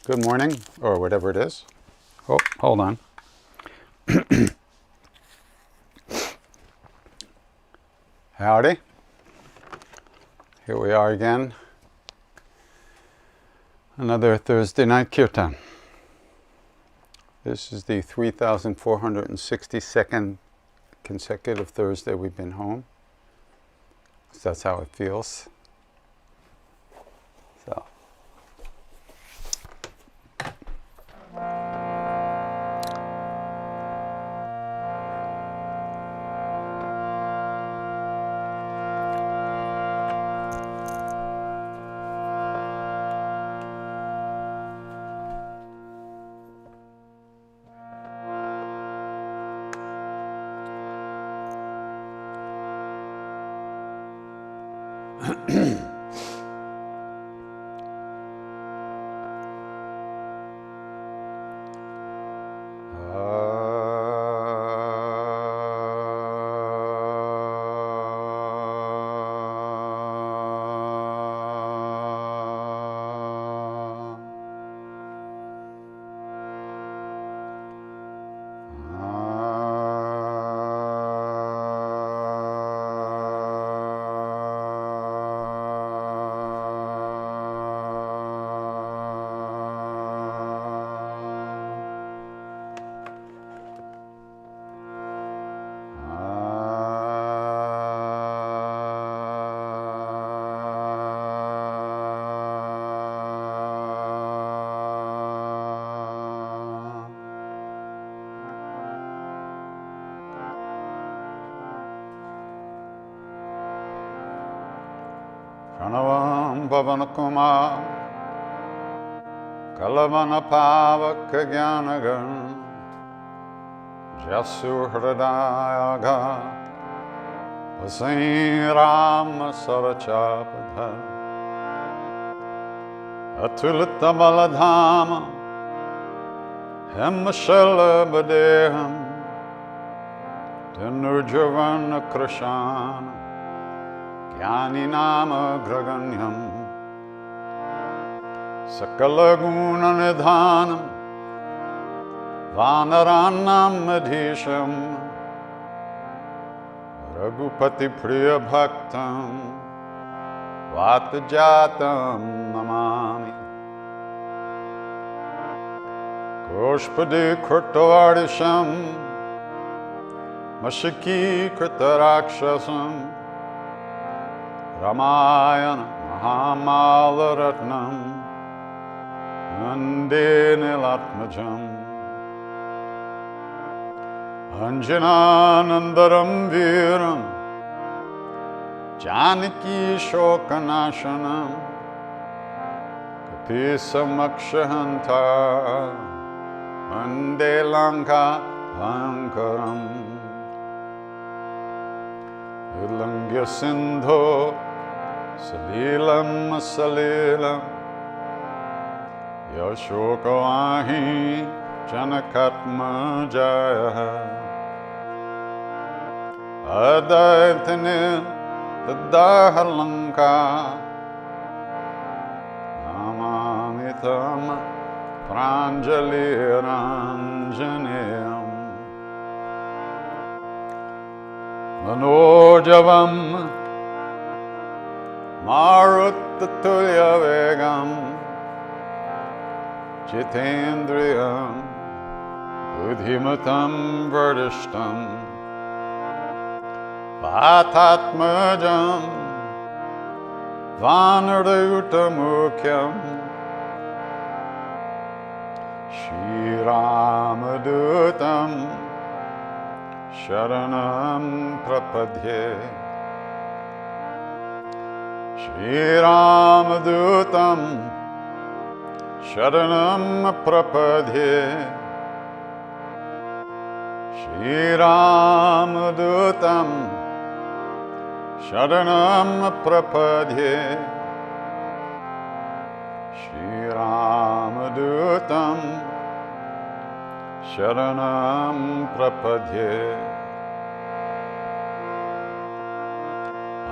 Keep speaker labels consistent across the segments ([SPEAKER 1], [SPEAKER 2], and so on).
[SPEAKER 1] Good morning, or whatever it is. Oh, hold on. Howdy. Here we are again. Another Thursday night kirtan. This is the 3,462nd consecutive Thursday we've been home. So that's how it feels. So. Pranavam Bhavanakuma Kalavana Pavaka Gyanagan Jasu Hridayaga Vasain Rama Sarachapadha Atulita Baladhama Hemmashala Badeham Dhanurjavana Krishna Jnani Nama Graganyam Sakala Guna Nidhanam Vanaranam Madhisham Raghupati Priya Bhaktam Vatajatam Namami Koshpadi Kurtavardisham Mashiki Kritarakshasam Ramayana Mahamalaratnam Nande Nilatmajam Anjananandaram Viram Janaki Shokanashanam Kapisamaksahanta Nande Lanka Bhankaram Ilangya Sindho Salilam Salilam Yashokavahi Janakatma Jaya Adaitane Tadahalanka Namamitam Pranjali Ranjaneyam Manojavam Maruttatulya Vegam Jitendriyam Buddhimatam Verdishtam Vatatmajam Vanardayutamukyam Shri Ramadutam Sharanam Prapadye Shri Ramadutam Sharanam Prapadye Shri Ramadutam Sharanam Prapadye Shri Ramadutam Sharanam Prapadye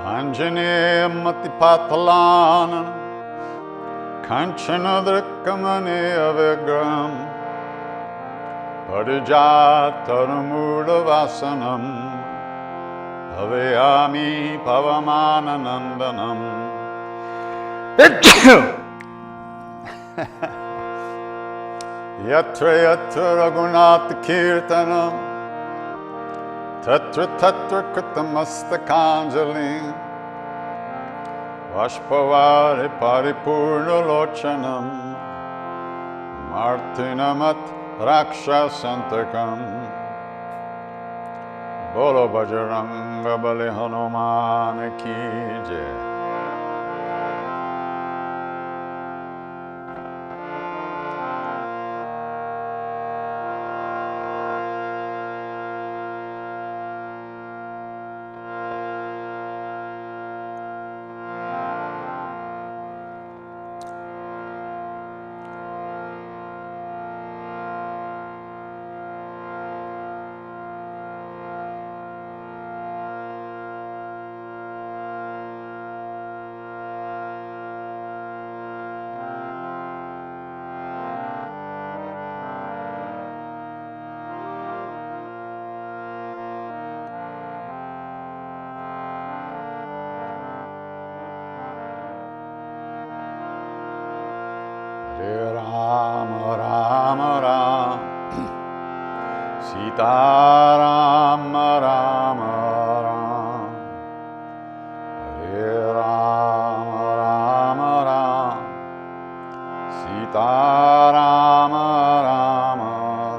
[SPEAKER 1] Anjaneya Matipathalana Kanchanadrikamaniya Vigraham Parijataramudavasanam Bhavayami Pavamananandanam. Yatra yatra Raghunath Kirtanam Tatra tatra Kritamastakhanjali Vashpavari Paripurna Lochanam Martinamat Rakshasantakam Bolo Bajranga Bali Hanuman Ki Jai. Hare Rama Rama Rama Sita Rama Rama Rama Hare Rama Rama Rama Sita Rama Rama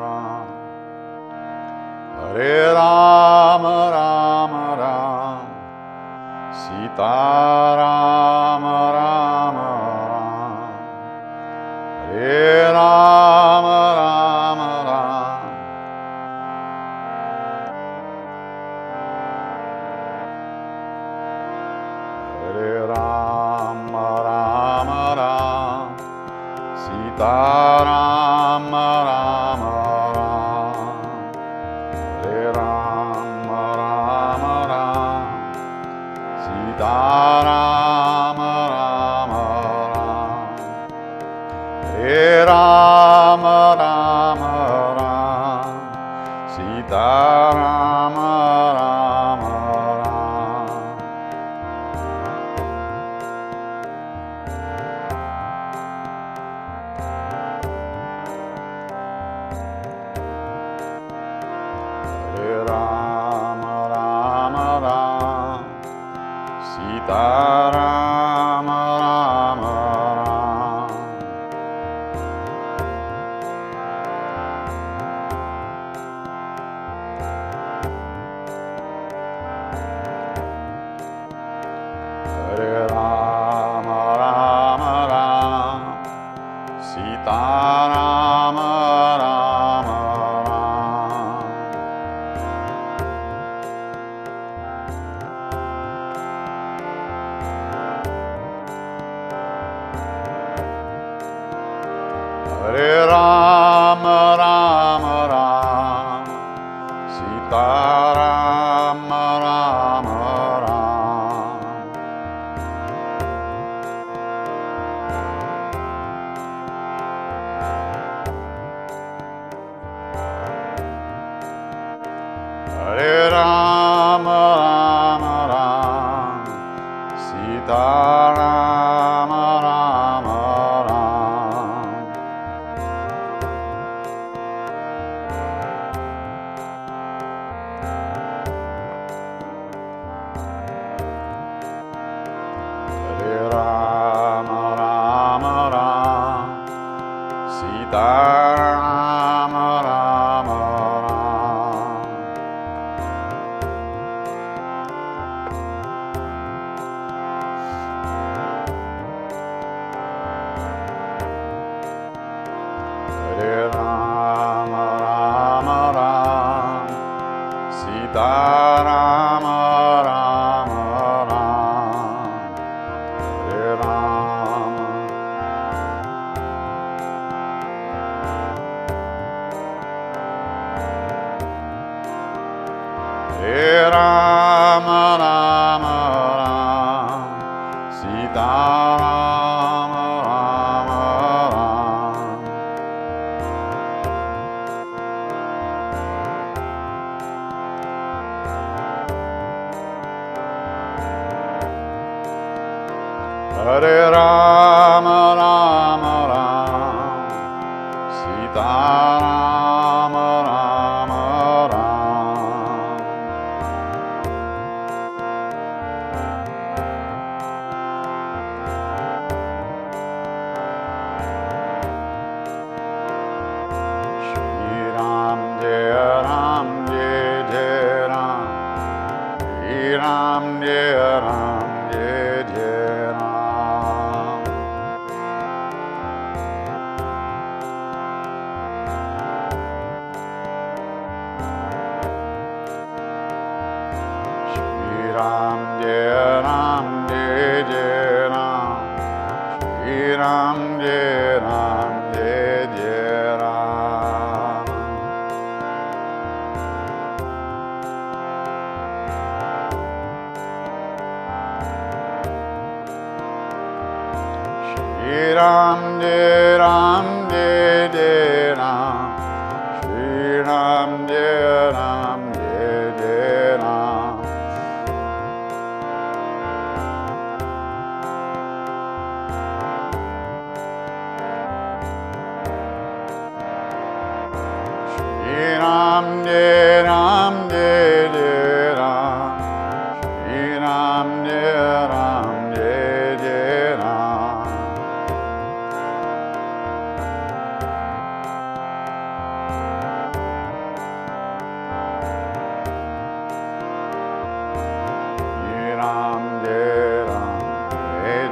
[SPEAKER 1] Rama Hare Rama Rama Rama Sita Rama Rama Hare Rama Rama Rama Hare Rama Rama Rama Sita Rama Rama Rama Hare Rama Rama Rama Sita Rama Rama Rama Hare Rama Rama Rama Sita Rama Rama Rama Hare Rama Rama Rama Sita Rama Rama Rama Hare Rama Rama Rama Sita Rama Rama Rama Hare Rama Rama Rama Sita Rama Rama Rama Hare Rama Rama Rama Sita Rama Rama Rama Hare Rama Rama Rama Sita Rama Rama Rama Hare Rama Rama Rama Sita Rama Rama Rama Hare Rama Hare Rama Rama Rama Sita Rama Rama Hare Rama Rama Rama Sita Rama Rama Rama Shri Ram Jaya Ram Jaya Jaya Ram Shri Ram Jaya Ram Jaya Jaya Ram Shri Ram Jaya Ram Jaya Jaya Ram Shri Ram Jaya Ram Jaya Jaya Ram Shri Ram Jaya Ram Jaya Jaya Ram Shri Ram Jaya Ram Jaya Jaya Ram Shri Ram Jaya Ram Jaya Jaya Ram Shri Ram Jaya Ram Jaya Jaya Ram Shri Ram Jaya Ram Jaya Jaya Ram Shri Ram Jaya Ram Jaya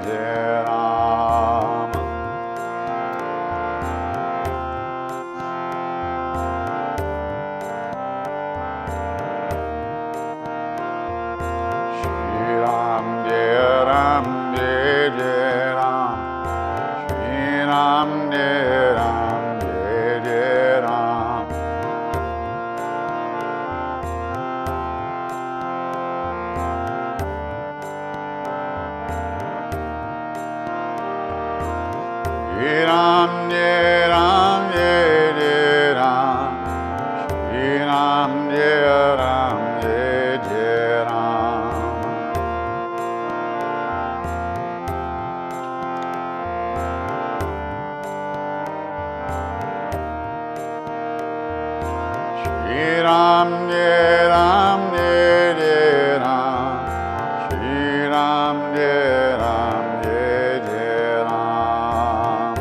[SPEAKER 1] Jaya Ram Shri Ram Jaya Ram Jaya Jaya Ram Shri Ram Jaya Ram Jaya Jaya Ram Shri Ram Jaya Ram Jaya Jaya Ram Shri Ram Jaya Ram Jaya Jaya Ram Shri Ram Jaya Ram Jaya Jaya Ram Shri Ram Jaya Ram Jaya Jaya Ram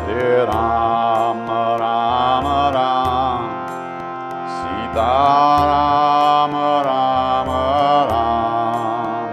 [SPEAKER 1] Hare Rama Rama Rama Sita Rama Rama Rama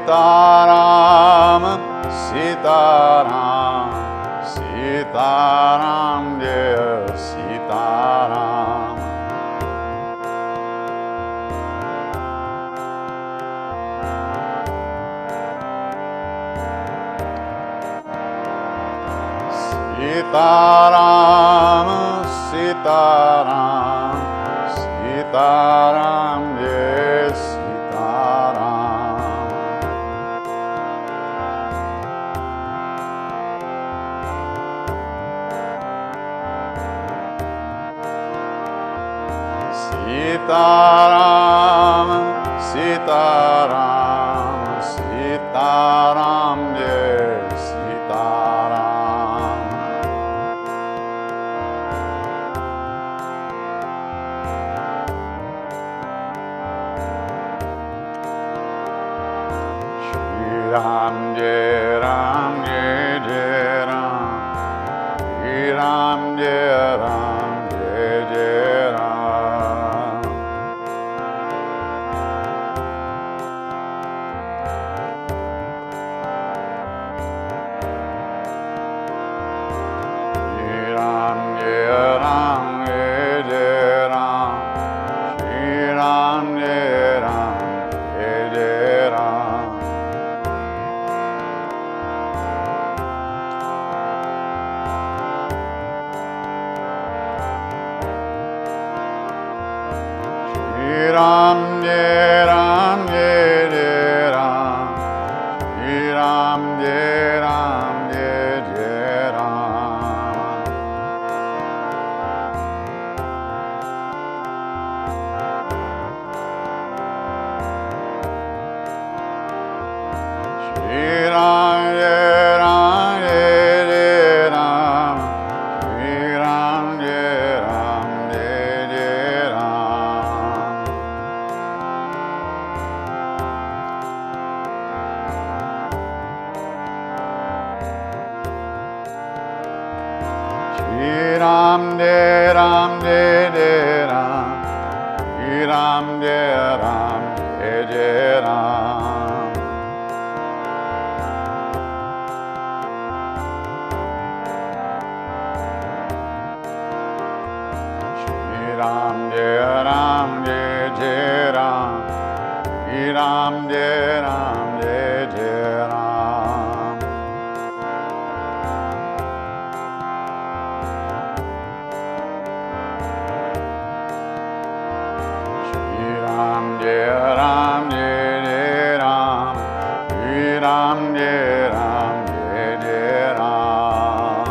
[SPEAKER 1] Sitaram, Sitaram, Sitaram, dear Sitaram. Sitaram, Sitaram, Sitaram, dear Sitaram. Sitaram, Sitaram, Sitaram, dear Sitaram. Shri Ram, Jai Ram, Jai Jai Ram, Shri Ram, Jai Ram, Jai Jai Ram. Shri Ram, Jai Ram, Jai Jai Ram, Shri Ram, Jai Ram, Jai Jai Ram. Shri Ram, Jai Ram, Jai Jai Ram, Shri Ram, Jai Ram, Jai Jai Ram. Shri Ram, Jai Ram, Jai Jai Ram, Shri Ram, Jai Ram, Jai Jai Ram. Shri Ram, Jai Ram, Jai Jai Ram, Shri Ram, Jai Ram, Jai Jai Ram. Shri Ram, Jai Ram, Jai Jai Ram, Shri Ram, Jai Ram, Jai Jai Ram. Shri Ram, Jai Ram, Jai Jai Ram, Shri Ram, Jai Ram, Jai Jai Ram.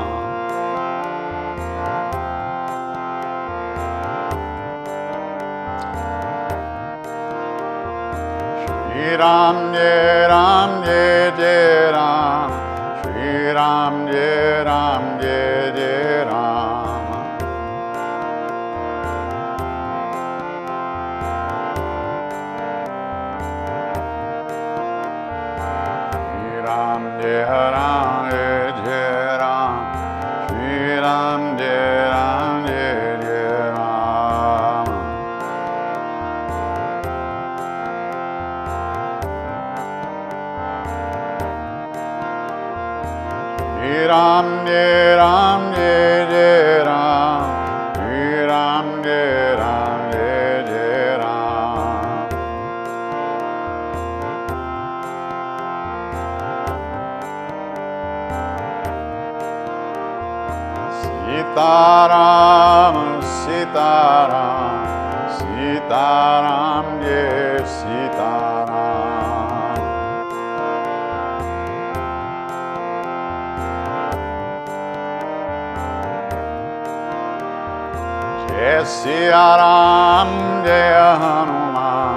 [SPEAKER 1] Shri Ram, Jai Ram, Jai Jai Ram, Shri Ram, Jai Ram, Jai Jai Ram. Shri Ram, Jai Ram, Jai Jai Ram, Shri Ram, Jai Ram, Jai Jai Ram. Shri Ram, Jai Ram, Jai Jai Ram, Shri Ram, Jai Ram, Jai Jai Ram. Sitaram, Sitaram, Sitaram, Jai Sitaram. Jai Siya Ram, Jai Hanuman,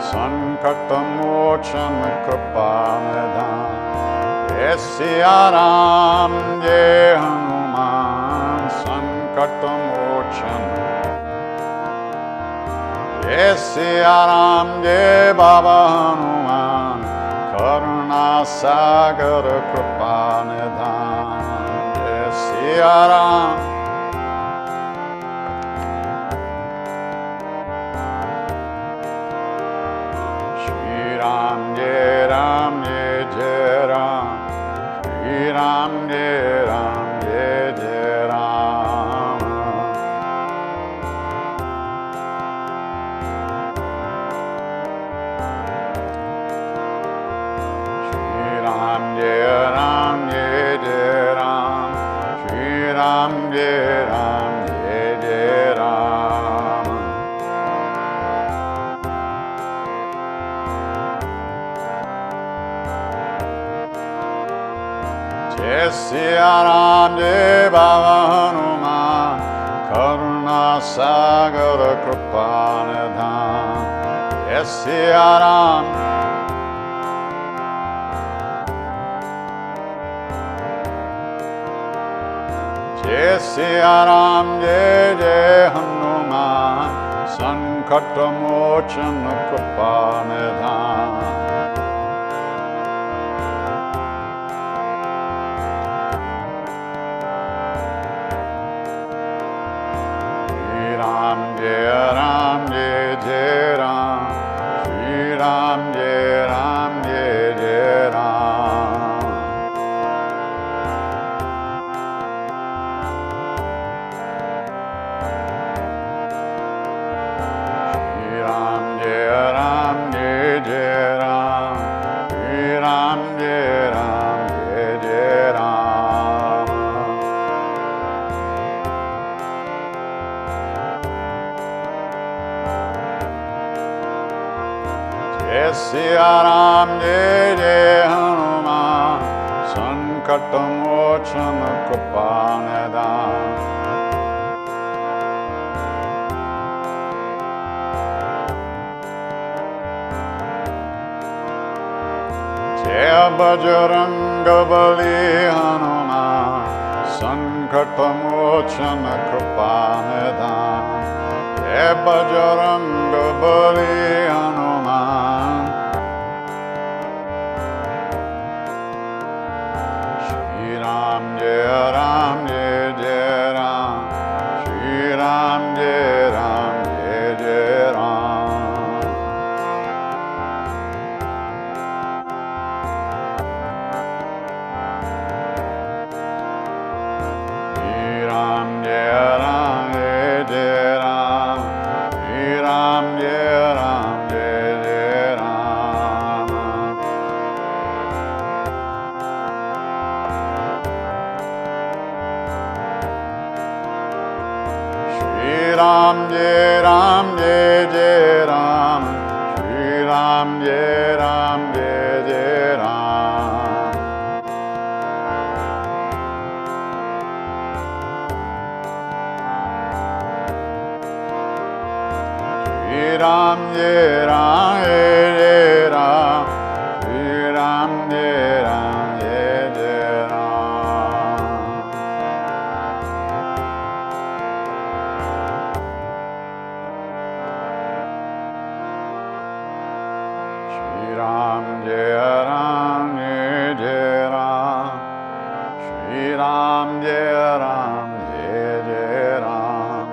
[SPEAKER 1] Sankat Mochan Kripa Nidhan. Jai Siya Ram, Jai Hanuman, Sankat Mochan. Jai Siya Ram, Jai Baba Hanuman, Karuna Sagar Kripa Nidhan. Jai Siya Ram. Shri Ram, Jai Ram, Ram, Jai Ram, Jai Jai Ram. Jai Siya Ram, Jai Baba Hanuman, Karuna Sagar Kripa Nidhan. Jai Siya Ram. Jai Siya Ram, Jai Jai Hanuman, Sankata Mochana Kripa Nidhan. Shri Ram, Jai Ram, Jai Jai Ram, Shri Ram, Jai Ram, Jai Jai Ram. Ram Jai Ram Jai Jai Ram, Shri Ram Jai Ram Jai Jai Ram. Jai Siya Ram Jai Jai Hanuman, Sankata Mochana Kripa Nidhan. Jai Bajranga Bali Hanuman, Sankata Mochana Kripa Nidhan. Jai Bajranga Bali Hanuman. Shri Ram Jai Ram Jai Jai Ram, Shri Ram Jai Ram Jai Jai Ram. Ram Jai Ram Jai Jai Ram, Shri Ram Jai Ram Jai Jai Ram. Shri Ram Jai Ram Jai Jai Ram, Shri Ram Jai Ram Jai Jai Ram. Shri Ram Jai Ram Jai Jai Ram, Shri Ram Jai Ram Jai Jai Ram. Shri Ram Jai Ram Jai Jai Ram, Shri Ram Jai Ram Jai Jai Ram.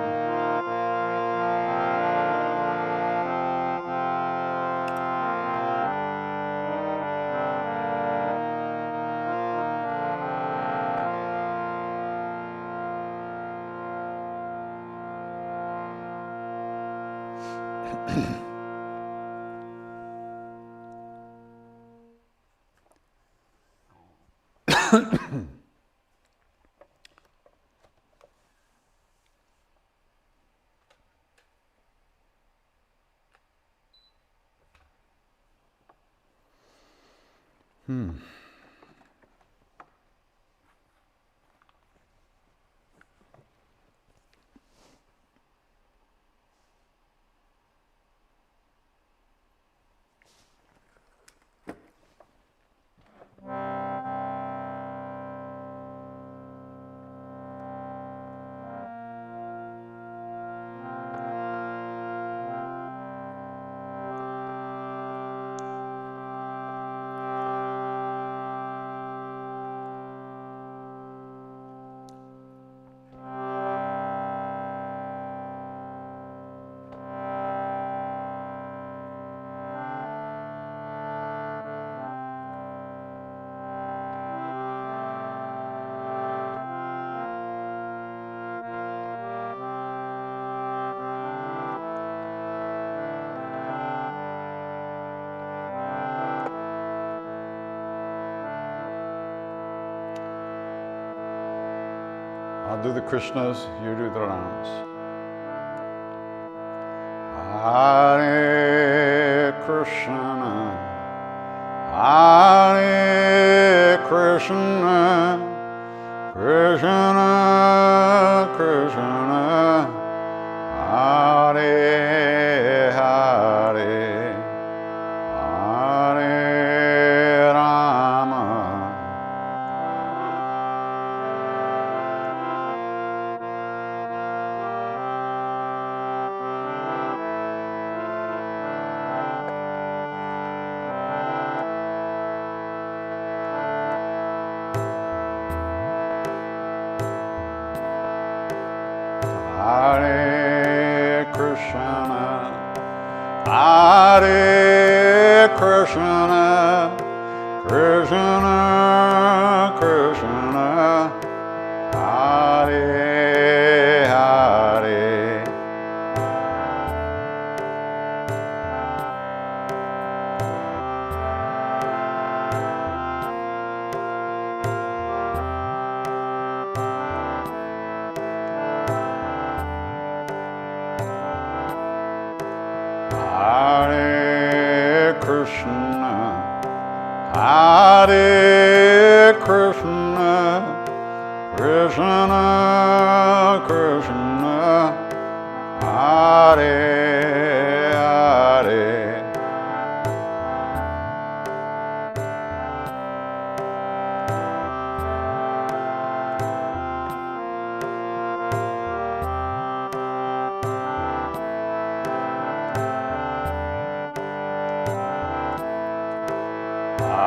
[SPEAKER 1] do the Krishnas, you do the Rams. Hare Krishna, Hare Krishna, Krishna Krishna, Hare Hare, Hare Rama. Hare Krishna, Hare Krishna, Krishna Krishna, Hare Hare. Hare Krishna, Hare Krishna, Krishna Krishna, Hare Hare.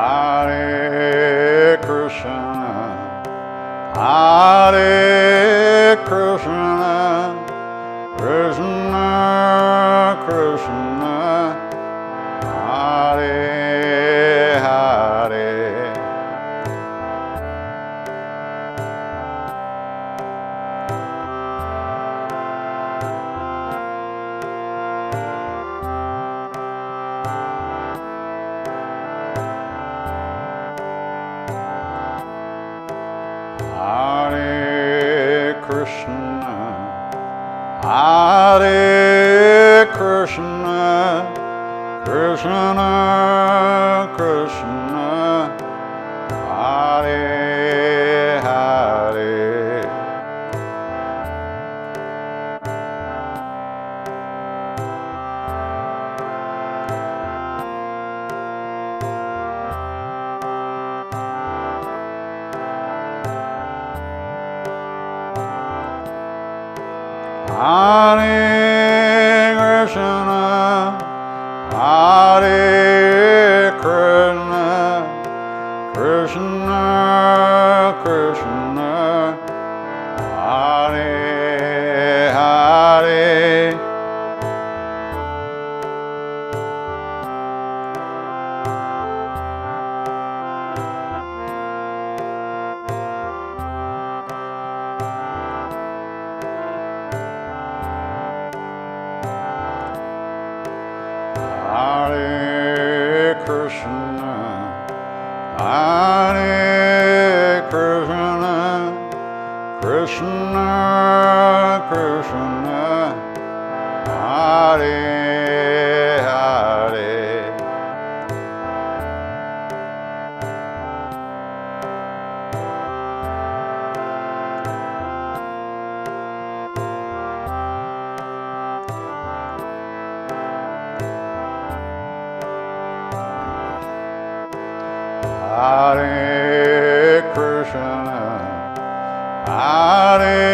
[SPEAKER 1] Hare Krishna, Hare Krishna, Krishna Krishna, Hare Hare. Hare Krishna, Hare Krishna, Krishna Krishna, Hare Hare. Hare Krishna, Hare Krishna, Krishna Krishna, Hare Hare. Hare Krishna, Hare Krishna, Krishna Krishna, Hare Hare. Hare Krishna, Hare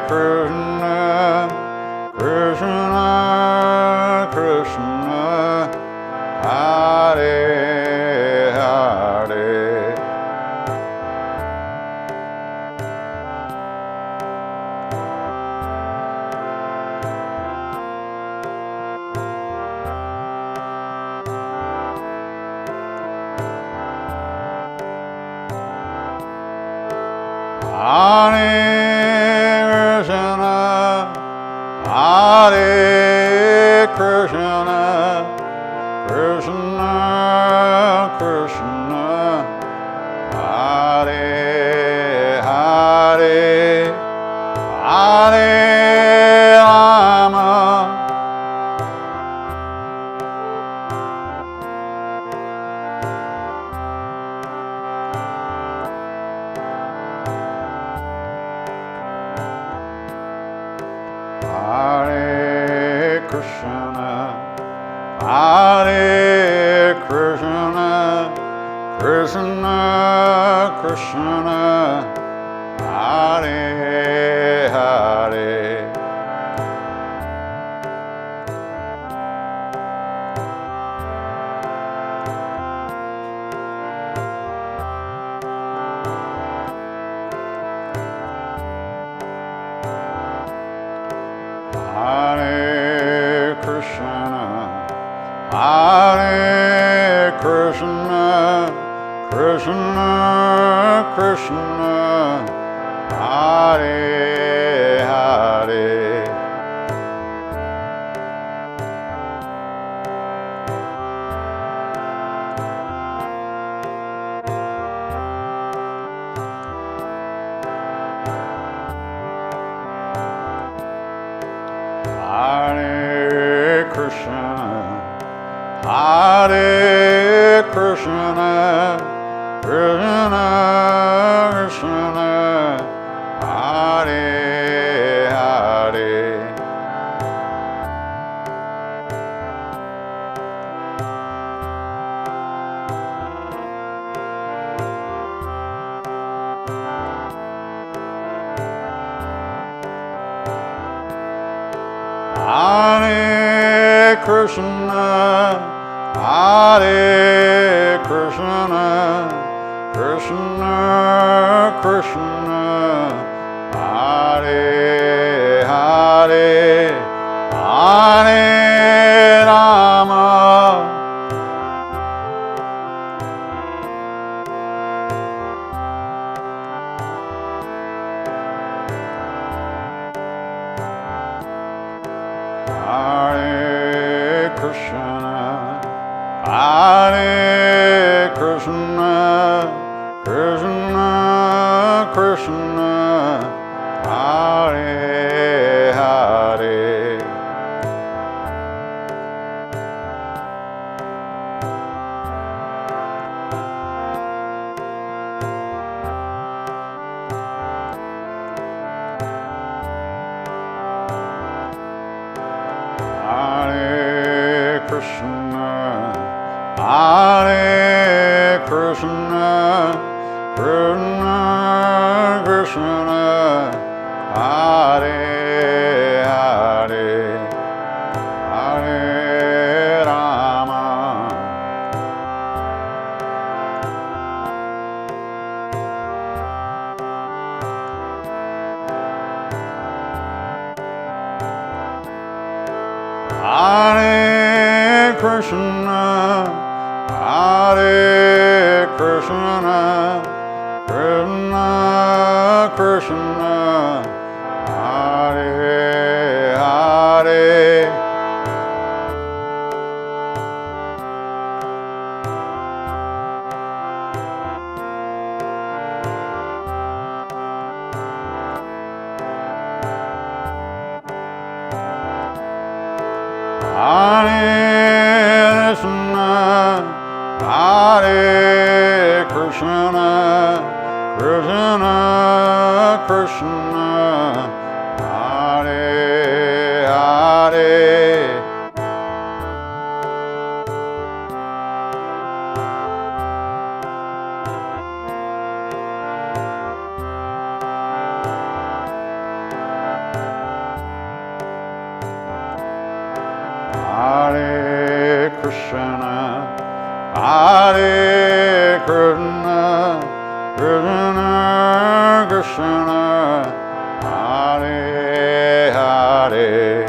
[SPEAKER 1] Krishna, Krishna Krishna, Hare Hare. Hare Krishna, Hare Krishna, Krishna Krishna, Hare Hare. Hare Rama, Hare Krishna, Hare Krishna, Krishna Krishna, Hare Hare. Hare Krishna, Hare Krishna, Krishna Krishna, Hare Hare. Hare Krishna, Hare Krishna, Krishna Krishna, Hare Hare. Hare Krishna, Hare Krishna, Krishna Krishna, Hare Hare, Hare Rama, Hare Krishna, Hare Krishna, Krishna Krishna, Hare Hare. Hare Krishna, Hare Krishna, Krishna Krishna, Hare Hare, Hare Rama, Hare Krishna, Hare Krishna, Krishna Krishna, Hare Hare. Hare Krishna, Hare Krishna, Krishna Krishna, Hare Hare. Hare Krishna, Hare Krishna, Krishna Krishna, Hare Hare.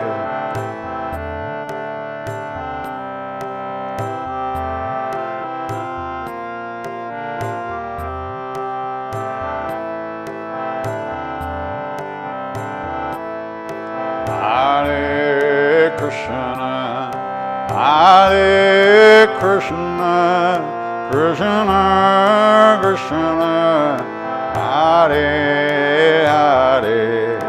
[SPEAKER 1] Hare Krishna, Hare Krishna, Krishna Krishna, Hare Hare.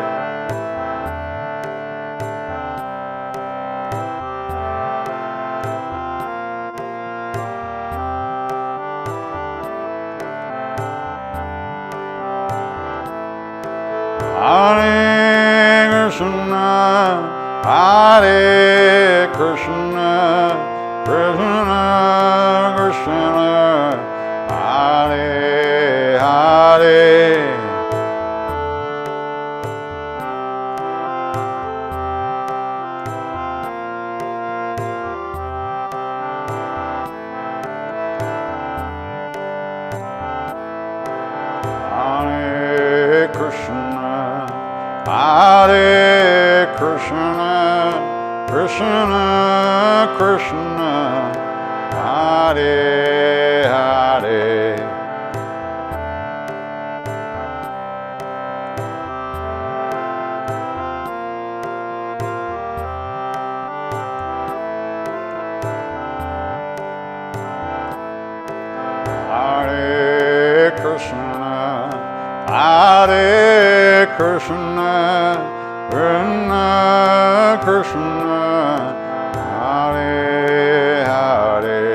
[SPEAKER 1] Hare Krishna, Krishna Krishna, Hare Hare. Hare Krishna, Hare Krishna, Krishna Krishna, Hare Hare. Hare Krishna, Hare Krishna, Krishna Krishna, Hare Hare.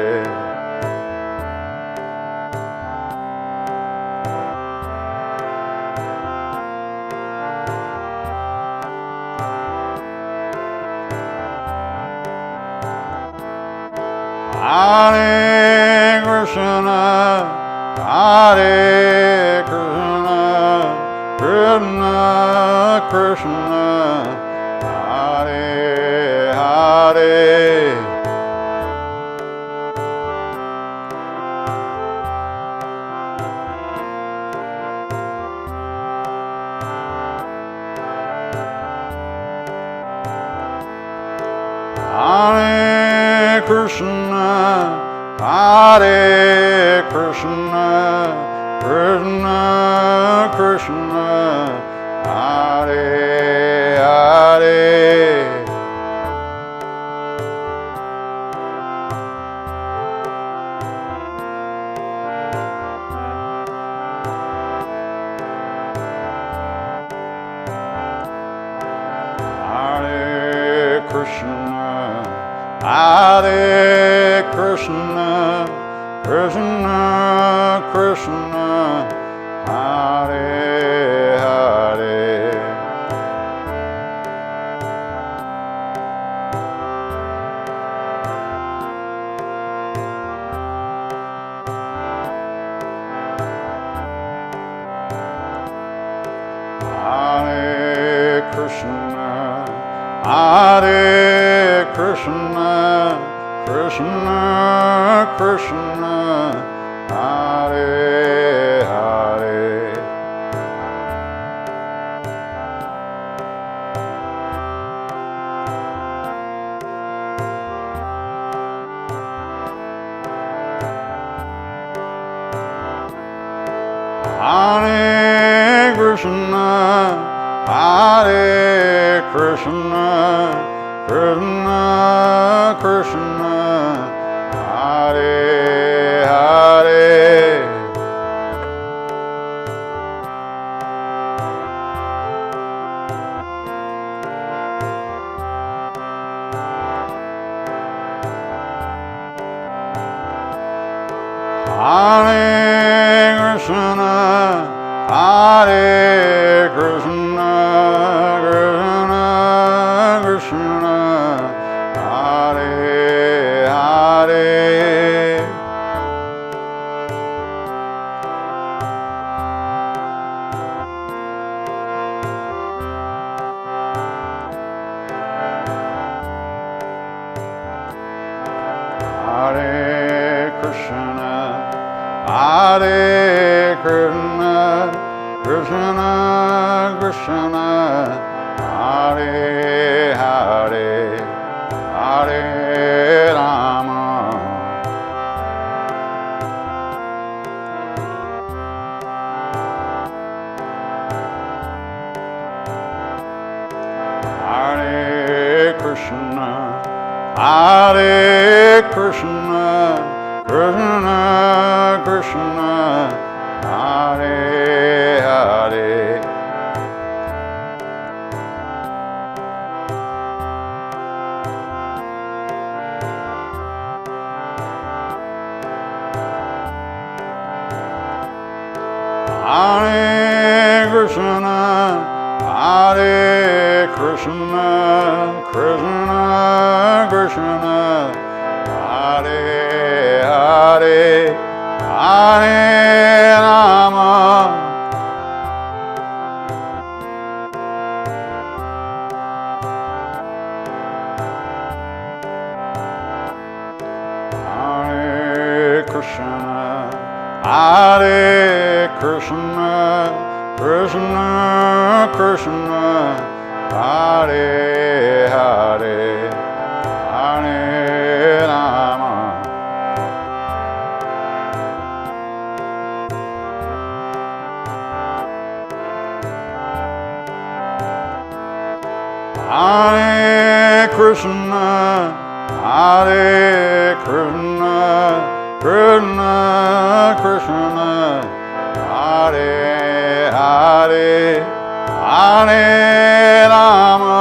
[SPEAKER 1] Hare Krishna, Hare Krishna, Krishna Krishna, Hare Hare. Hare Krishna, Hare Krishna, Krishna Krishna, Hare Hare. Hare Krishna, Hare Krishna, Krishna Krishna, Hare Hare. Hare Krishna, Hare Krishna, Krishna Krishna, Hare Hare. Hare Krishna, Hare Krishna, Krishna Krishna, Hare Hare. Hare Krishna, Hare Krishna, Krishna Krishna, Hare Hare. Hare Krishna, Hare Krishna, Krishna Krishna, Hare Hare, Hare Rama. Hare Krishna, Hare Krishna, Krishna Krishna, Hare Hare. Hare Krishna, Hare Krishna, Krishna, Krishna, Hare Hare, Hare Rama, Hare Krishna, Hare Krishna, Krishna, Krishna, Hare Hare, Hare Rama, Hare Krishna, Hare Krishna, Krishna, Krishna, Hare Hare, Hare Rama,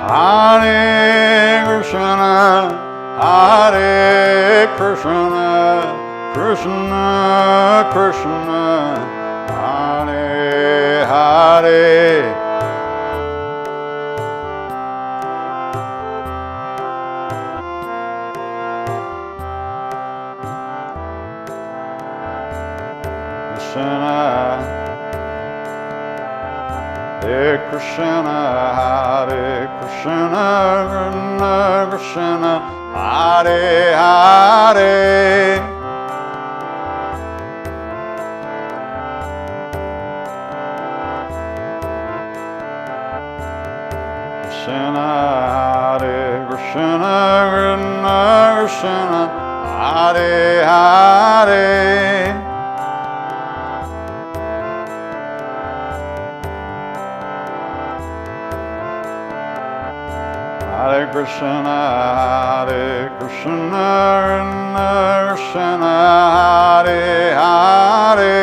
[SPEAKER 1] Hare Krishna, Hare Krishna, Krishna, Krishna, Hare Hare, Hare Krishna, Hare Krishna, Krishna Krishna, Hare Hare, Krishna, Hare Krishna, Krishna Krishna, Hare Hare, Hare Krishna, Hare Krishna, Krishna Krishna, Hare Hare,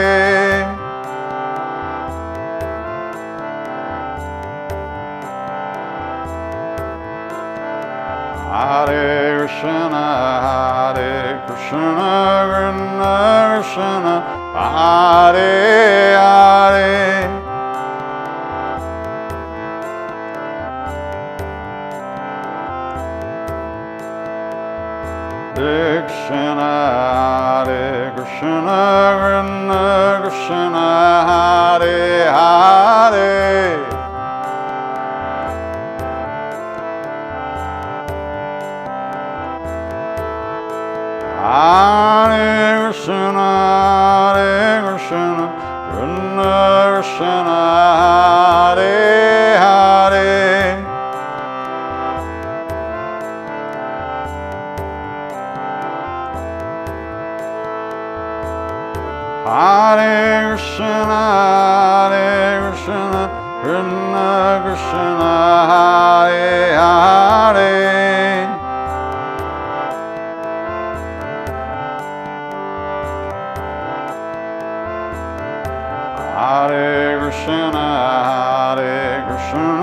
[SPEAKER 1] Hare Krishna, Hare Krishna, Krishna Krishna, Hare Hare, Krishna, Hare Krishna, Krishna Krishna, Hare Hare, Hare Krishna, Hare Krishna, Krishna Krishna, Hare Hare, Hare Krishna, Hare Krishna, Krishna Krishna, Hare Hare, Hare Krishna, Hare Krishna,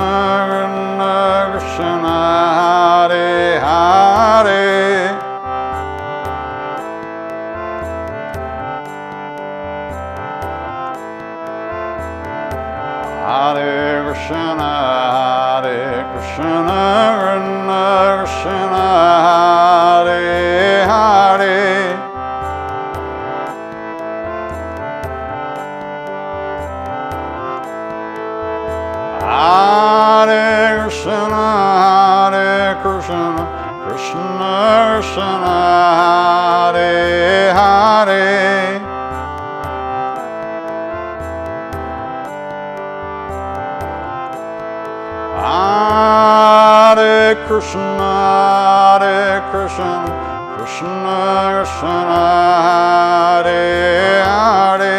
[SPEAKER 1] Krishna Krishna, Hare Hare, Hare Krishna, Hare Krishna, Krishna Krishna, Hare Hare, Hare Krishna, Hare Krishna, Krishna Krishna, Hare Hare, Hare Krishna, Hare Krishna, Krishna Krishna, Hare Hare,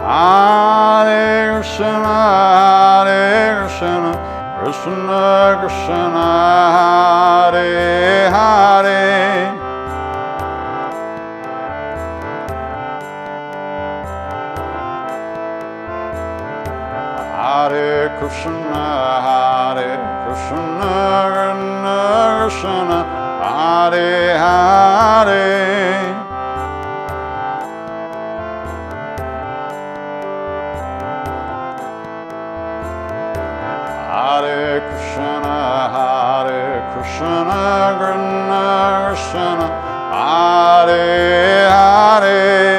[SPEAKER 1] Hare Krishna, Hare Krishna, Krishna Krishna, Hare Hare, Krishna, Hare Krishna, Krishna, Hare Hare. Hare Krishna, Krishna Krishna, Hare Hare.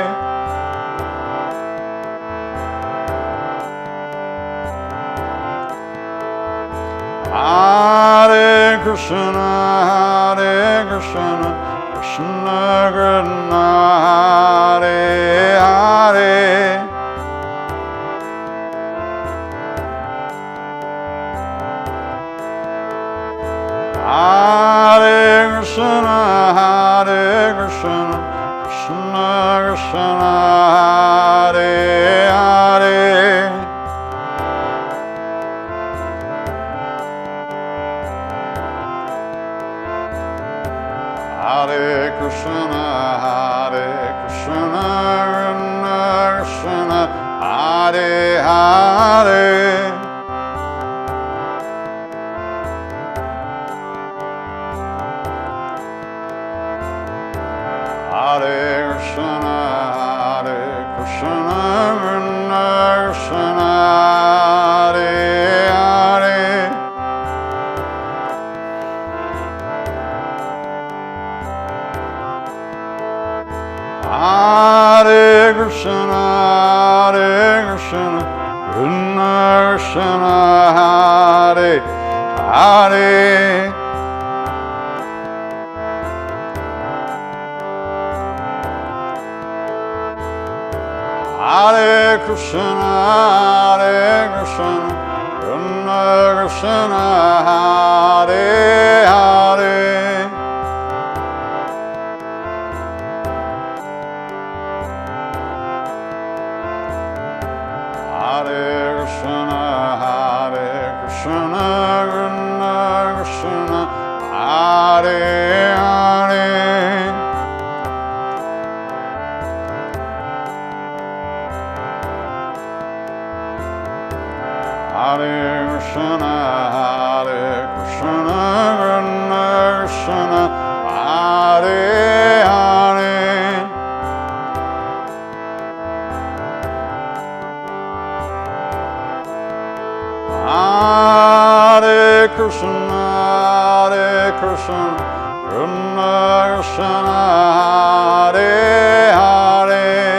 [SPEAKER 1] Hare Krishna, Krishna Krishna, Hare Hare. Hare Krishna, Krishna Krishna, Hare Hare. Hare Krishna, Krishna Krishna, Hare Hare. Hare Krishna, Krishna Krishna, Hare Hare. Hare Krishna, Krishna Krishna, Hare Hare. Hare Krishna, Krishna Krishna, Hare Hare. Hare Krishna, Krishna Krishna, Hare Hare. Hare Krishna, Krishna Krishna, Hare Hare. Hare Krishna, Krishna Krishna, Hare Hare.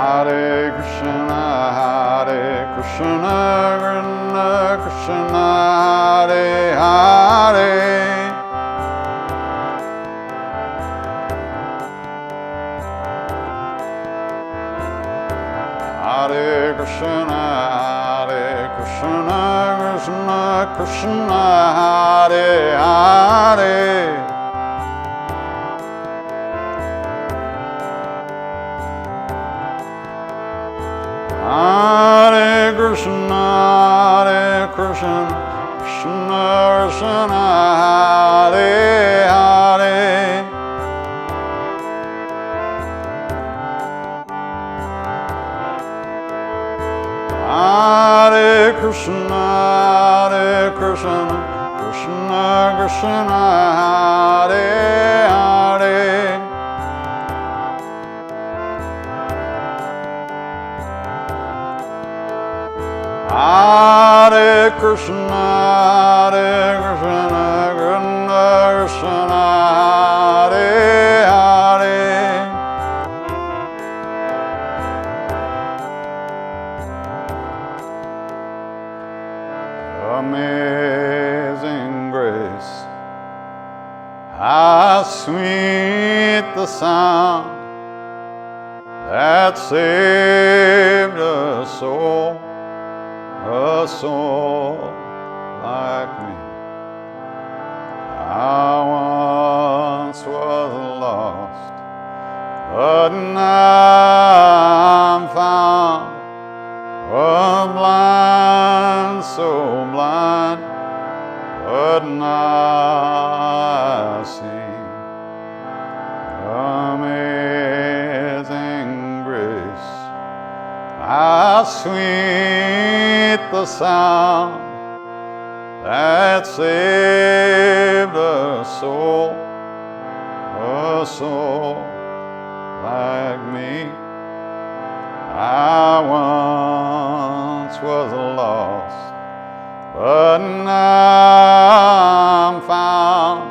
[SPEAKER 1] Hare Krishna, Krishna Krishna, Hare Hare. Hare Krishna, Krishna Krishna, Hare Hare. Hare Krishna, Krishna Krishna, Hare Hare. Hare Krishna, Krishna Krishna, Hare Hare. Hare Krishna, Krishna Krishna Krishna, Hare Hare. Hare Krishna, Krishna Krishna, Hare Hare. Amazing grace, how sweet the sound that saved a soul like me. I once was lost, but now I'm found. Was blind, so blind, but now I see. Amazing grace, how sweet the sound that saved a soul like me. I once was lost, but now I'm found.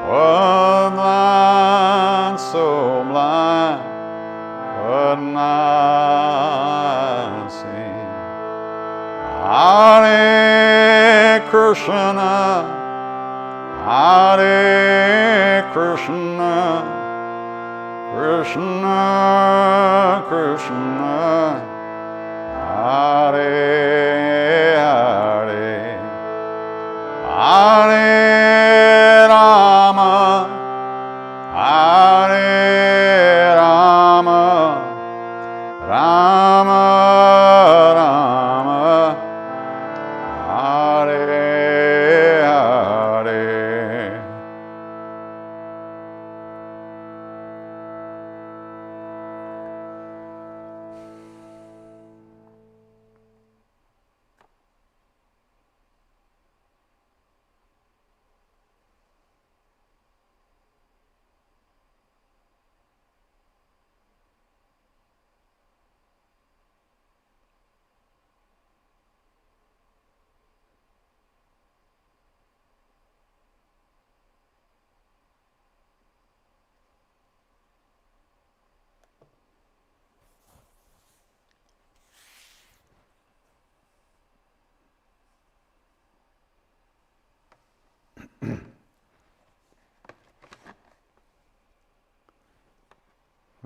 [SPEAKER 1] Was blind, so blind, but now I see. Hare Krishna, Hare Krishna, Krishna Krishna, Hare Hare, Hare Rama, Hare Rama, Rama Rama, Hare Hare.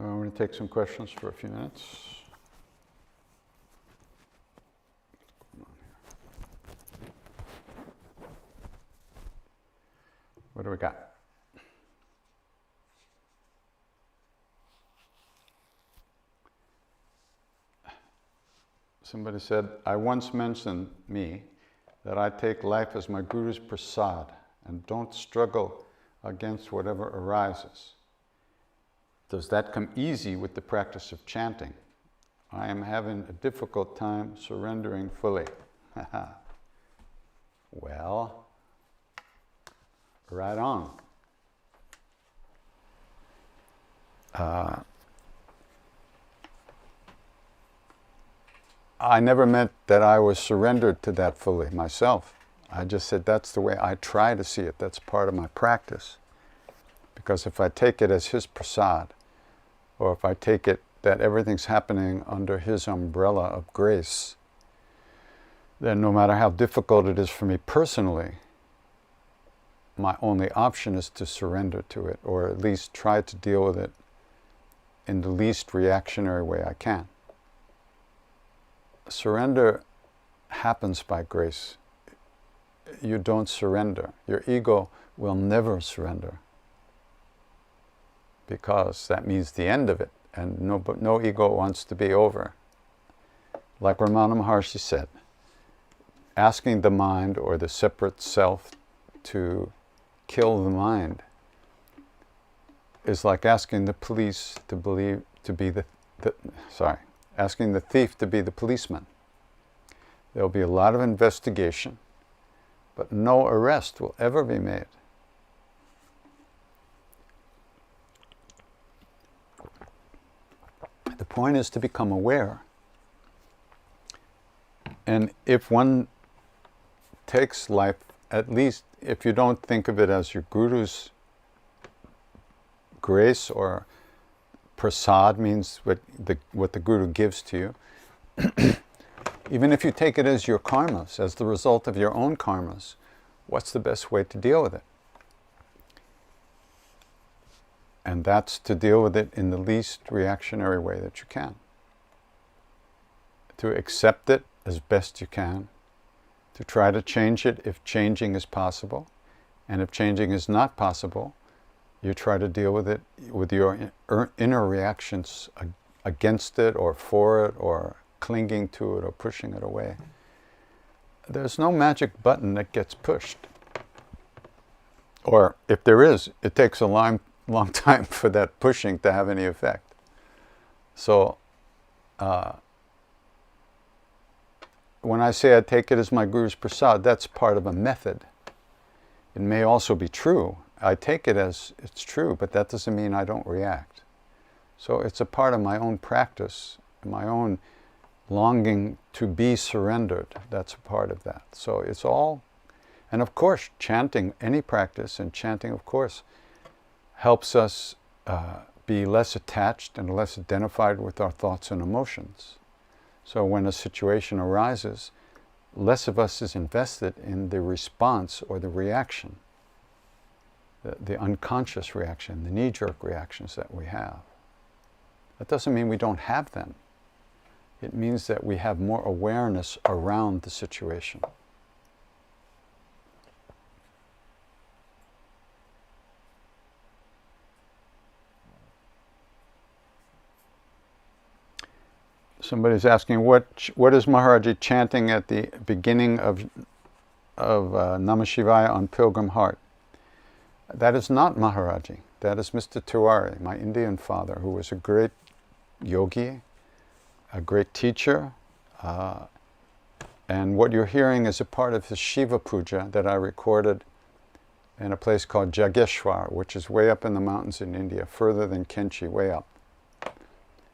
[SPEAKER 1] I'm going to take some questions for a few minutes. What do we got? Somebody said, I once mentioned that I take life as my Guru's prasad and don't struggle against whatever arises. Does that come easy with the practice of chanting? I am having a difficult time surrendering fully. Well, right on. I never meant that I was surrendered to that fully myself. I just said that's the way I try to see it. That's part of my practice. Because if I take it as his prasad, or if I take it that everything's happening under his umbrella of grace, then no matter how difficult it is for me personally, my only option is to surrender to it, or at least try to deal with it in the least reactionary way I can. Surrender happens by grace. You don't surrender. Your ego will never surrender, because that means the end of it, and no ego wants to be over. Like Ramana Maharshi said, asking the mind or the separate self to kill the mind is like asking the police asking the thief to be the policeman. There'll be a lot of investigation, but no arrest will ever be made. The point is to become aware. And if one takes life, at least if you don't think of it as your Guru's grace, or prasad means what the Guru gives to you, even if you take it as your karmas, as the result of your own karmas, what's the best way to deal with it? And that's to deal with it in the least reactionary way that you can. To accept it as best you can, to try to change it if changing is possible, and if changing is not possible, You try to deal with it with your inner reactions against it or for it or clinging to it or pushing it away. There's no magic button that gets pushed. Or if there is, it takes a long time for that pushing to have any effect. So when I say I take it as my Guru's prasad, that's part of a method. It may also be true. I take it as it's true, but that doesn't mean I don't react. So it's a part of my own practice, my own longing to be surrendered. That's a part of that. So it's all, and of course, chanting, any practice, and chanting, of course, helps us be less attached and less identified with our thoughts and emotions. So when a situation arises, less of us is invested in the response or the reaction, the unconscious reaction, the knee-jerk reactions that we have. That doesn't mean we don't have them. It means that we have more awareness around the situation. Somebody's asking, what is Maharaji chanting at the beginning of Namah Shivaya on Pilgrim Heart? That is not Maharaji. That is Mr. Tiwari, my Indian father, who was a great yogi, a great teacher. And what you're hearing is a part of his Shiva Puja that I recorded in a place called Jageshwar, which is way up in the mountains in India, further than Kenchi, way up.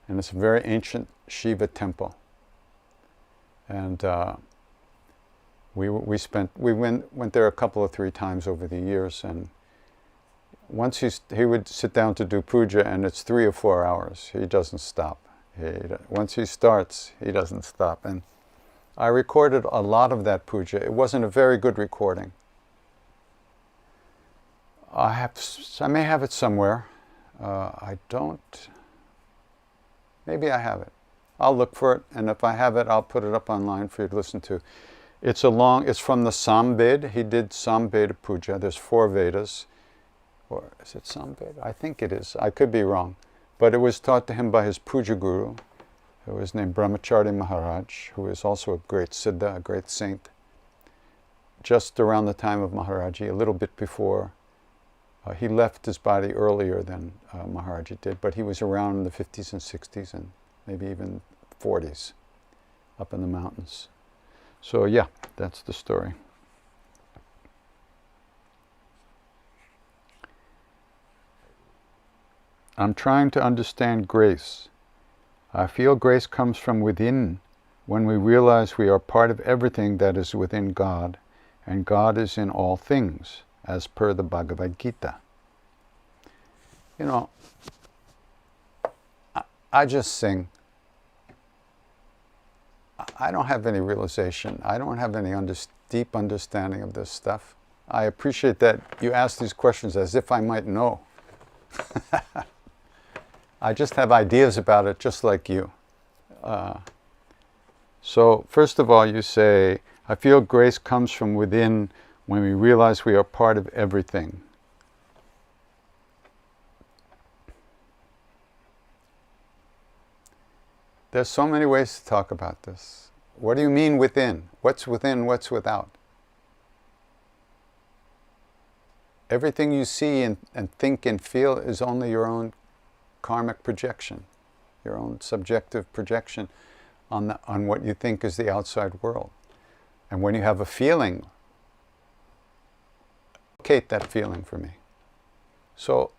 [SPEAKER 1] And it's a very ancient Shiva temple. And we went there a couple of 3 times over the years, and once he would sit down to do puja, and it's 3 or 4 hours. He doesn't stop. Once he starts, he doesn't stop. And I recorded a lot of that puja. It wasn't a very good recording. I may have it somewhere. I don't. Maybe I have it. I'll look for it, and if I have it, I'll put it up online for you to listen to. It's from the Samved. He did Samveda Puja. There's 4 Vedas. Or is it Samveda? I think it is. I could be wrong. But it was taught to him by his Puja Guru, who was named Brahmacharya Maharaj, who is also a great Siddha, a great saint. Just around the time of Maharaji, a little bit before. He left his body earlier than Maharaji did, but he was around in the 50s and 60s and maybe even 40s up in the mountains. So yeah, that's the story. I'm trying to understand grace. I feel grace comes from within when we realize we are part of everything that is within God, and God is in all things, as per the Bhagavad Gita. You know, I just sing. I don't have any realization. I don't have any deep understanding of this stuff. I appreciate that you ask these questions as if I might know. I just have ideas about it, just like you. So, first of all, you say, I feel grace comes from within when we realize we are part of everything. There's so many ways to talk about this. What do you mean within? What's within, what's without? Everything you see and think and feel is only your own karmic projection, your own subjective projection on what you think is the outside world. And when you have a feeling, locate that feeling for me. So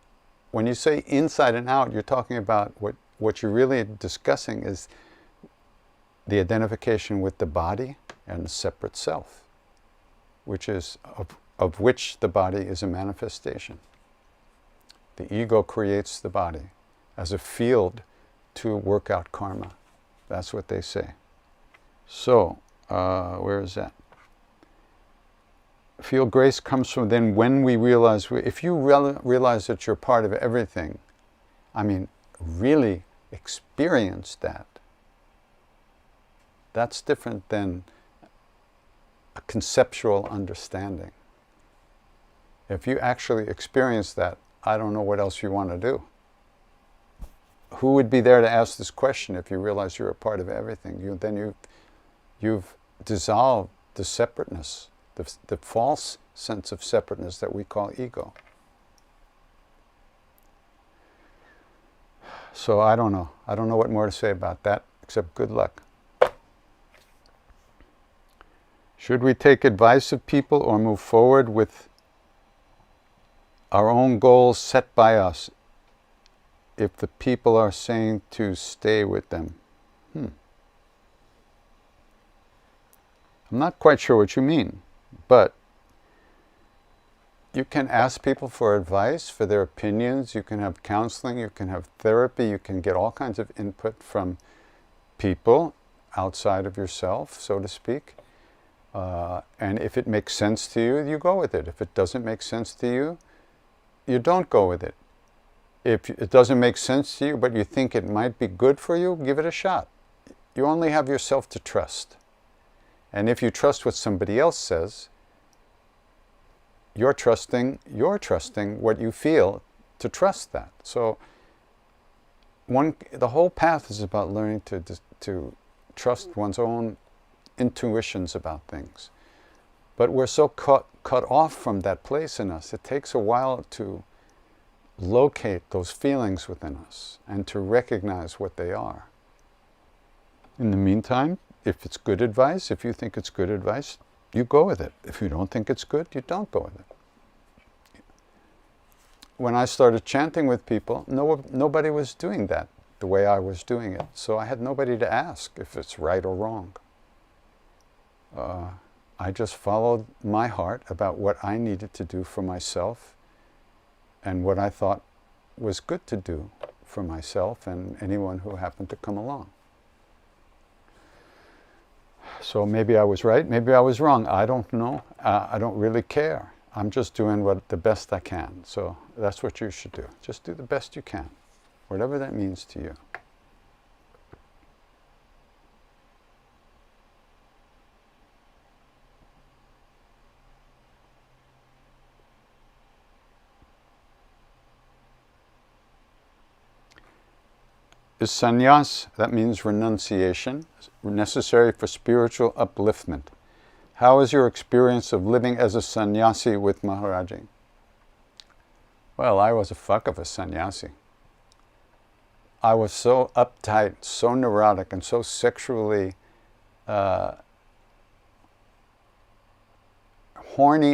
[SPEAKER 1] when you say inside and out, you're talking about what you're really discussing is the identification with the body and the separate self, which is of which the body is a manifestation. The ego creates the body as a field to work out karma. That's what they say. So, where is that? Feel grace comes from then when we realize, if you realize that you're part of everything, I mean, really experience that. That's different than a conceptual understanding. If you actually experience that, I don't know what else you want to do. Who would be there to ask this question if you realize you're a part of everything? You've dissolved the separateness, the false sense of separateness that we call ego. So I don't know. I don't know what more to say about that, except good luck. Should we take advice of people or move forward with our own goals set by us if the people are saying to stay with them? I'm not quite sure what you mean, but you can ask people for advice, for their opinions. You can have counseling, you can have therapy, you can get all kinds of input from people outside of yourself, so to speak. And if it makes sense to you, you go with it. If it doesn't make sense to you, you don't go with it. If it doesn't make sense to you, but you think it might be good for you, give it a shot. You only have yourself to trust. And if you trust what somebody else says, you're trusting what you feel to trust that. So the whole path is about learning to trust one's own intuitions about things. But we're so cut off from that place in us. It takes a while to locate those feelings within us and to recognize what they are. In the meantime, if it's good advice, if you think it's good advice, you go with it. If you don't think it's good, you don't go with it. When I started chanting with people, nobody was doing that the way I was doing it. So I had nobody to ask if it's right or wrong. I just followed my heart about what I needed to do for myself and what I thought was good to do for myself and anyone who happened to come along. So maybe I was right, maybe I was wrong. I don't know. I don't really care. I'm just doing the best I can. So that's what you should do. Just do the best you can, whatever that means to you. Is sannyas, that means renunciation, necessary for spiritual upliftment? How is your experience of living as a sannyasi with Maharaji? Well, I was a fuck of a sannyasi. I was so uptight, so neurotic, and so sexually horny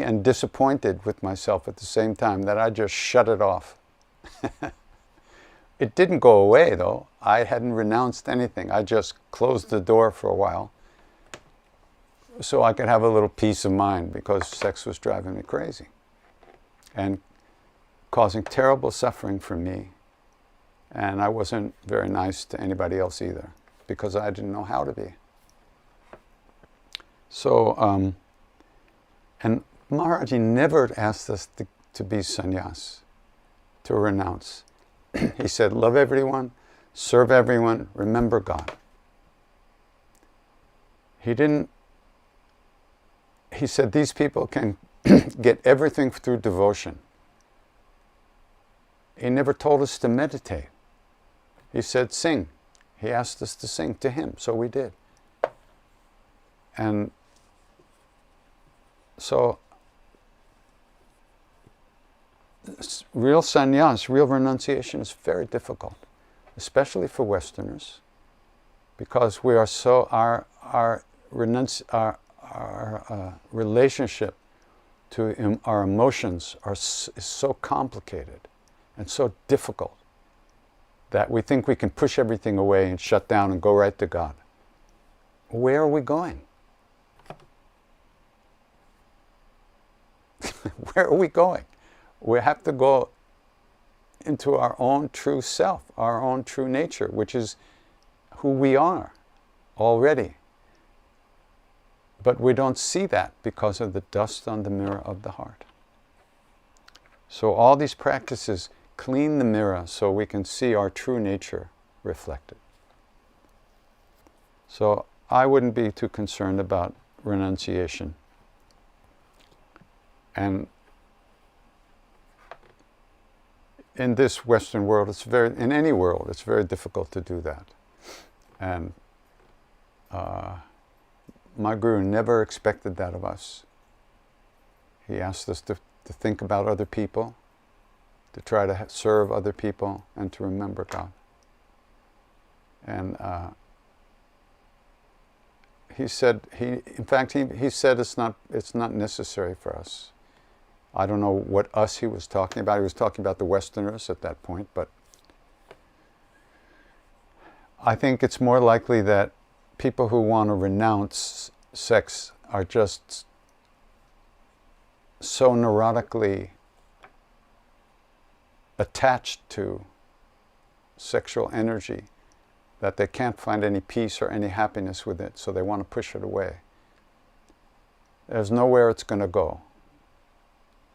[SPEAKER 1] and disappointed with myself at the same time that I just shut it off. It didn't go away, though. I hadn't renounced anything. I just closed the door for a while so I could have a little peace of mind, because sex was driving me crazy and causing terrible suffering for me. And I wasn't very nice to anybody else either, because I didn't know how to be. So, and Maharaji never asked us to be sannyas, to renounce. He said, love everyone, serve everyone, remember God. He said these people can get everything through devotion. He never told us to meditate. He said, sing. He asked us to sing to him, so we did. And so, real sannyas, real renunciation is very difficult, especially for Westerners, because we are so, our relationship to our emotions is so complicated and so difficult that we think we can push everything away and shut down and go right to God. Where are we going? Where are we going? We have to go into our own true self, our own true nature, which is who we are already. But we don't see that because of the dust on the mirror of the heart. So all these practices clean the mirror so we can see our true nature reflected. So I wouldn't be too concerned about renunciation. And in this Western world, in any world, it's very difficult to do that. And my Guru never expected that of us. He asked us to think about other people, to try to serve other people, and to remember God. And he said it's not necessary for us. I don't know what us he was talking about. He was talking about the Westerners at that point, but I think it's more likely that people who want to renounce sex are just so neurotically attached to sexual energy that they can't find any peace or any happiness with it, so they want to push it away. There's nowhere it's going to go.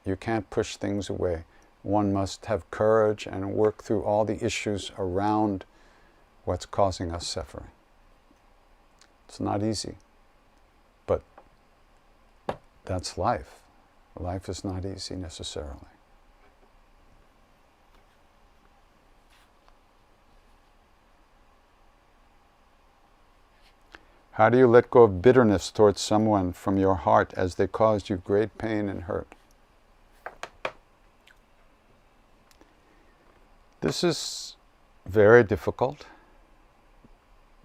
[SPEAKER 1] You can't push things away. One must have courage and work through all the issues around what's causing us suffering. It's not easy, but that's life. Life is not easy necessarily. How do you let go of bitterness towards someone from your heart as they caused you great pain and hurt? This is very difficult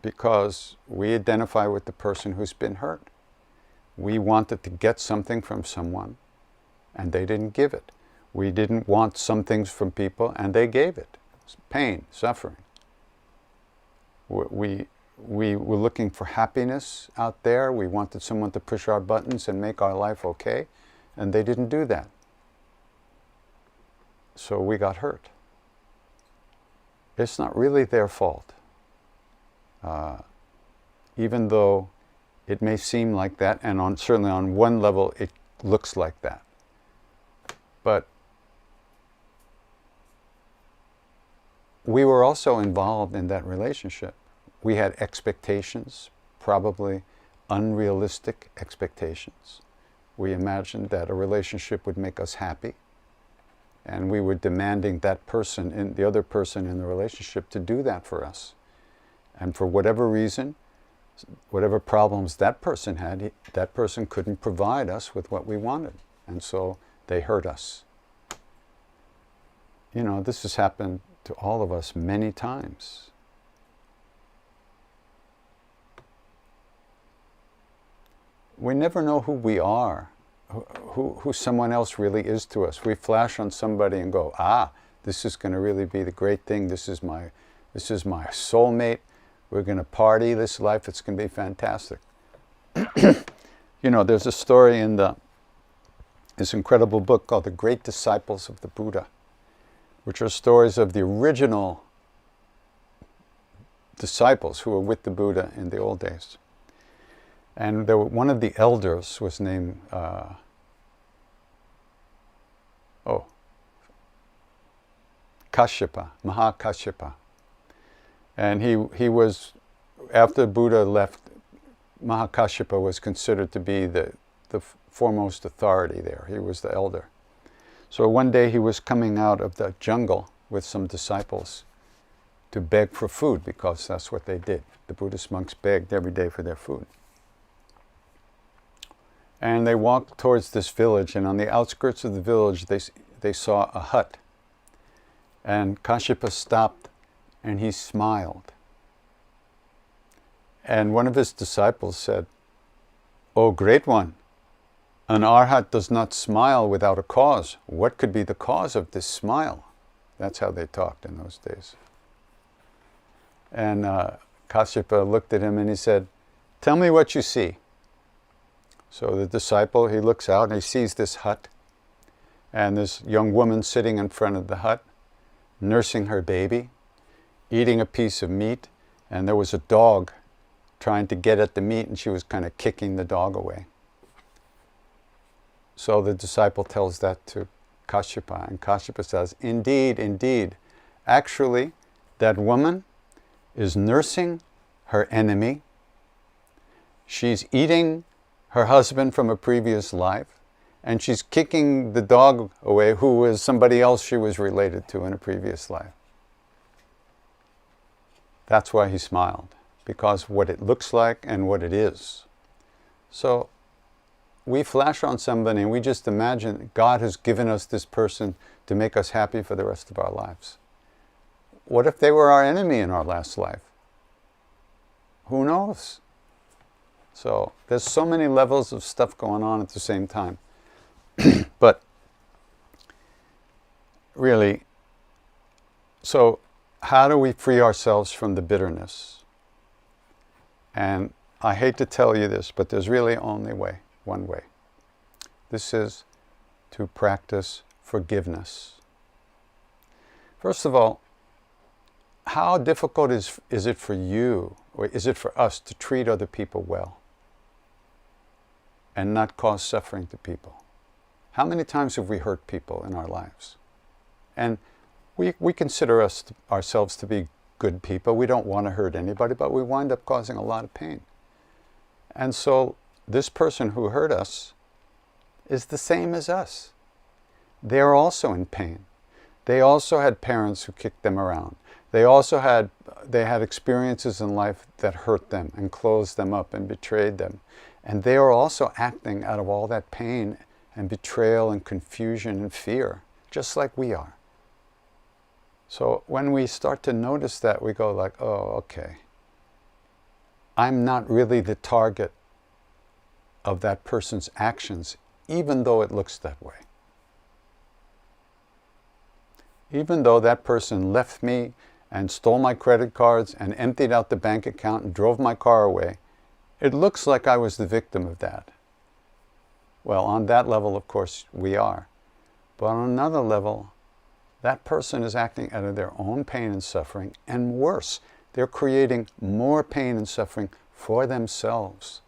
[SPEAKER 1] because we identify with the person who's been hurt. We wanted to get something from someone and they didn't give it. We didn't want some things from people and they gave it. Pain, suffering. We were looking for happiness out there. We wanted someone to push our buttons and make our life okay, and they didn't do that. So we got hurt. It's not really their fault. Even though it may seem like that, and certainly on one level it looks like that. But we were also involved in that relationship. We had expectations, probably unrealistic expectations. We imagined that a relationship would make us happy, and we were demanding that person, the other person in the relationship, to do that for us. And for whatever reason, whatever problems that person had, that person couldn't provide us with what we wanted, and so they hurt us. You know, this has happened to all of us many times. We never know who we are, who someone else really is to us. We flash on somebody and go, this is going to really be the great thing. This is my soulmate. We're going to party this life. It's going to be fantastic. You know, there's a story in this incredible book called The Great Disciples of the Buddha, which are stories of the original disciples who were with the Buddha in the old days. And one of the elders was named, Kashyapa, Mahakashyapa. And he was, after Buddha left, Mahakashyapa was considered to be the foremost authority there. He was the elder. So one day he was coming out of the jungle with some disciples to beg for food, because that's what they did. The Buddhist monks begged every day for their food. And they walked towards this village, and on the outskirts of the village they saw a hut. And Kashyapa stopped and he smiled. And one of his disciples said, "Oh, great one, an arhat does not smile without a cause. What could be the cause of this smile?" That's how they talked in those days. And Kashyapa looked at him and he said, "Tell me what you see." So the disciple, he looks out and he sees this hut, and this young woman sitting in front of the hut, nursing her baby, eating a piece of meat, and there was a dog trying to get at the meat, and she was kind of kicking the dog away. So the disciple tells that to Kashyapa, and Kashyapa says, "Indeed, indeed, actually, that woman is nursing her enemy. She's eating her husband from a previous life, and she's kicking the dog away who was somebody else she was related to in a previous life. That's why he smiled, because what it looks like and what it is. So we flash on somebody and we just imagine God has given us this person to make us happy for the rest of our lives. What if they were our enemy in our last life? Who knows? So there's so many levels of stuff going on at the same time. But really, so how do we free ourselves from the bitterness? And I hate to tell you this, but there's really only one way. This is to practice forgiveness. First of all, how difficult is it for you, or is it for us, to treat other people well and not cause suffering to people? How many times have we hurt people in our lives? And we consider ourselves to be good people. We don't want to hurt anybody, but we wind up causing a lot of pain. And so this person who hurt us is the same as us. They're also in pain. They also had parents who kicked them around. They had experiences in life that hurt them and closed them up and betrayed them. And they are also acting out of all that pain and betrayal and confusion and fear, just like we are. So when we start to notice that, we go like, oh, okay. I'm not really the target of that person's actions, even though it looks that way. Even though that person left me and stole my credit cards and emptied out the bank account and drove my car away, it looks like I was the victim of that. Well, on that level, of course, we are. But on another level, that person is acting out of their own pain and suffering, and worse, they're creating more pain and suffering for themselves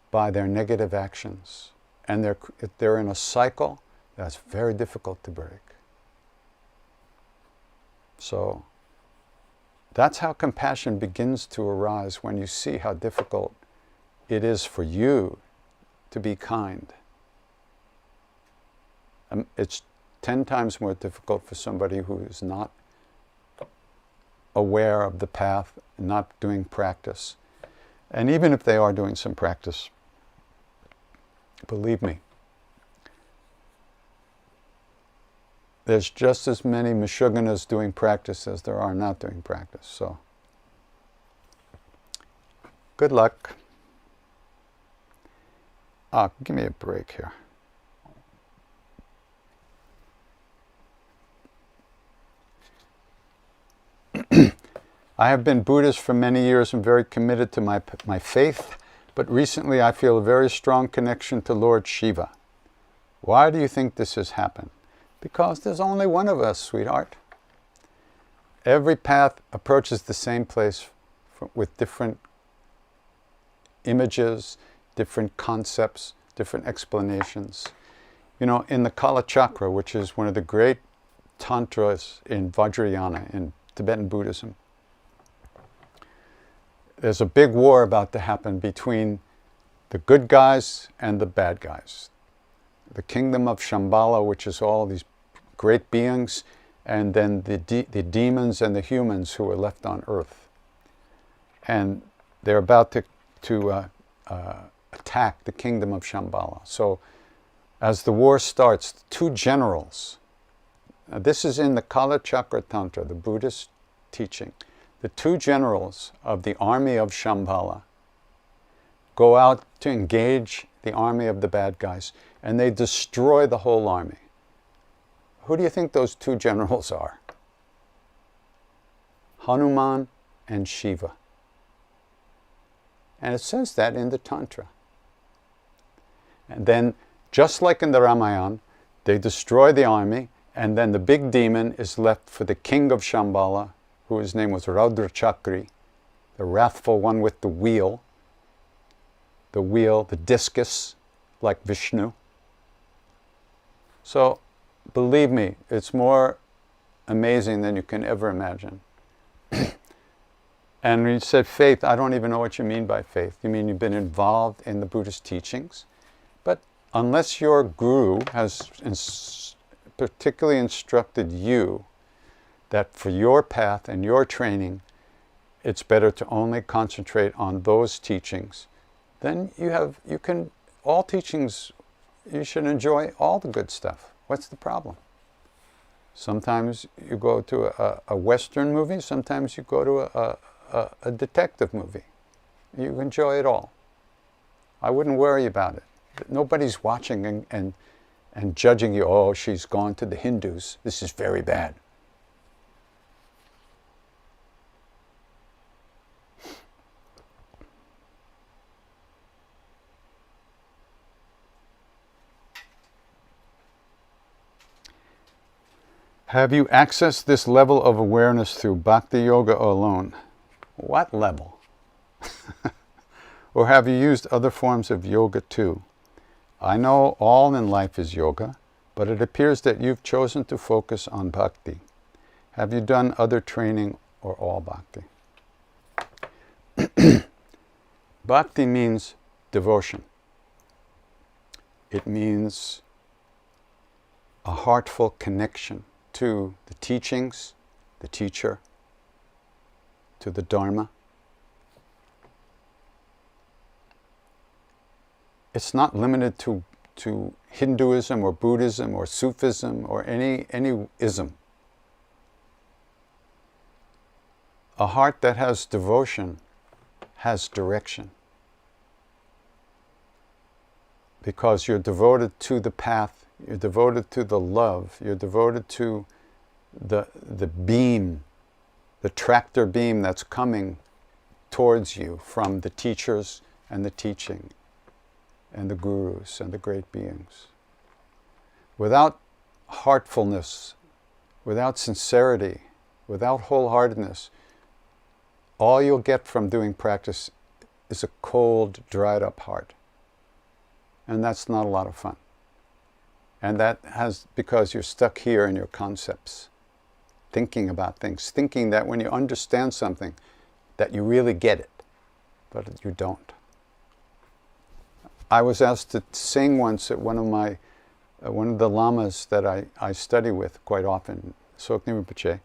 [SPEAKER 1] by their negative actions. And they're in a cycle that's very difficult to break. So that's how compassion begins to arise, when you see how difficult it is for you to be kind. It's 10 times more difficult for somebody who is not aware of the path, not doing practice. And even if they are doing some practice, believe me, there's just as many Meshuggahs doing practice as there are not doing practice. So, good luck. Give me a break here. I have been Buddhist for many years and very committed to my faith, but recently I feel a very strong connection to Lord Shiva. Why do you think this has happened? Because there's only one of us, sweetheart. Every path approaches the same place with different images, different concepts, different explanations. You know, in the Kala Chakra, which is one of the great tantras in Vajrayana, in Tibetan Buddhism, there's a big war about to happen between the good guys and the bad guys. The kingdom of Shambhala, which is all these great beings, and then the demons and the humans who are left on earth. And they're about to attack the kingdom of Shambhala. So as the war starts, the two generals, this is in the Kala Chakra Tantra, the Buddhist teaching, the two generals of the army of Shambhala go out to engage the army of the bad guys, and they destroy the whole army. Who do you think those two generals are? Hanuman and Shiva. And it says that in the Tantra. And then, just like in the Ramayana, they destroy the army, and then the big demon is left for the king of Shambhala, whose name was Raudra Chakri, the wrathful one with the wheel, the discus, like Vishnu. So, believe me, it's more amazing than you can ever imagine. And when you said faith, I don't even know what you mean by faith. You mean you've been involved in the Buddhist teachings? But unless your guru has particularly instructed you that for your path and your training, it's better to only concentrate on those teachings, then all teachings, you should enjoy all the good stuff. What's the problem? Sometimes you go to a Western movie, sometimes you go to a detective movie. You enjoy it all. I wouldn't worry about it. Nobody's watching and judging you. Oh, she's gone to the Hindus. This is very bad. Have you accessed this level of awareness through Bhakti Yoga alone? What level? Or have you used other forms of yoga too? I know all in life is yoga, but it appears that you've chosen to focus on Bhakti. Have you done other training or all Bhakti? Bhakti means devotion. It means a heartful connection to the teachings, the teacher, to the Dharma. It's not limited to Hinduism or Buddhism or Sufism or any ism. A heart that has devotion has direction, because you're devoted to the path, you're devoted to the love, you're devoted to the beam, the tractor beam that's coming towards you from the teachers and the teaching and the gurus and the great beings. Without heartfulness, without sincerity, without wholeheartedness, all you'll get from doing practice is a cold, dried up heart. And that's not a lot of fun. And that has, because you're stuck here in your concepts, thinking about things, thinking that when you understand something, that you really get it, but you don't. I was asked to sing once at one of the lamas that I study with quite often, Sokni Rinpoche.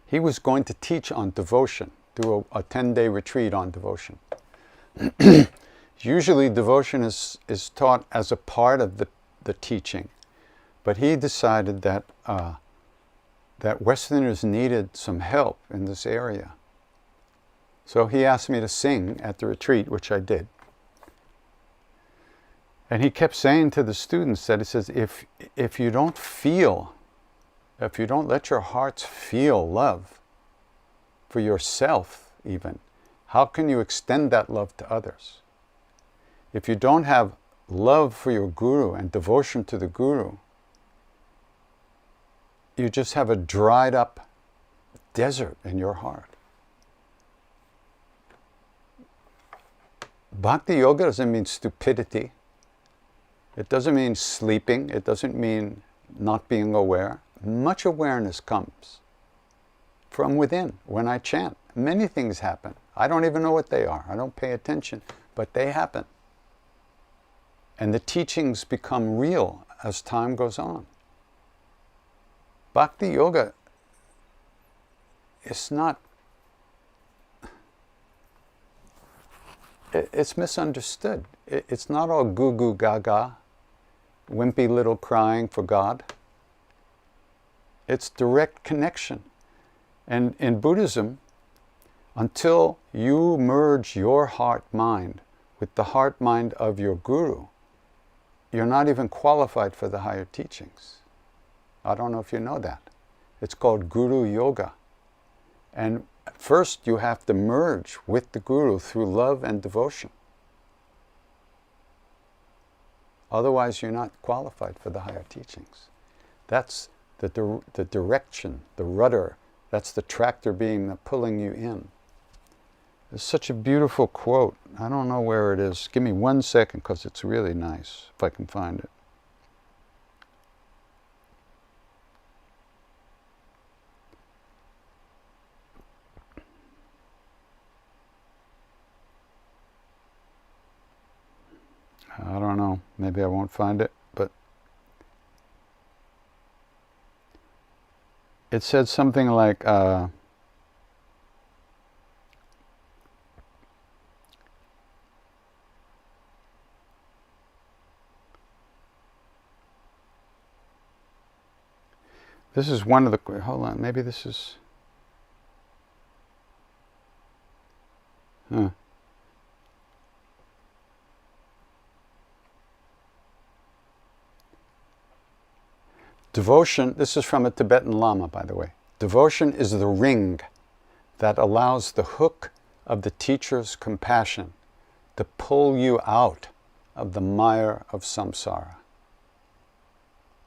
[SPEAKER 1] He was going to teach on devotion, do a 10-day retreat on devotion. Usually devotion is taught as a part of the teaching, but he decided that that Westerners needed some help in this area. So he asked me to sing at the retreat, which I did. And he kept saying to the students that he says, if you don't let your hearts feel love for yourself even, how can you extend that love to others? If you don't have love for your guru and devotion to the guru, you just have a dried up desert in your heart. Bhakti yoga doesn't mean stupidity. It doesn't mean sleeping. It doesn't mean not being aware. Much awareness comes from within. When I chant, many things happen. I don't even know what they are. I don't pay attention, but they happen. And the teachings become real as time goes on. Bhakti yoga is not, it's misunderstood. It's not all goo goo gaga, wimpy little crying for God. It's direct connection. And in Buddhism, until you merge your heart-mind with the heart-mind of your guru, you're not even qualified for the higher teachings. I don't know if you know that. It's called Guru Yoga. And first you have to merge with the guru through love and devotion. Otherwise you're not qualified for the higher teachings. That's the direction, the rudder, that's the tractor beam that's pulling you in. It's such a beautiful quote. I don't know where it is. Give me 1 second because it's really nice, if I can find it. I don't know, maybe I won't find it, but it said something like, this is one of the, hold on, maybe this is, Devotion, this is from a Tibetan Lama, by the way. Devotion is the ring that allows the hook of the teacher's compassion to pull you out of the mire of samsara.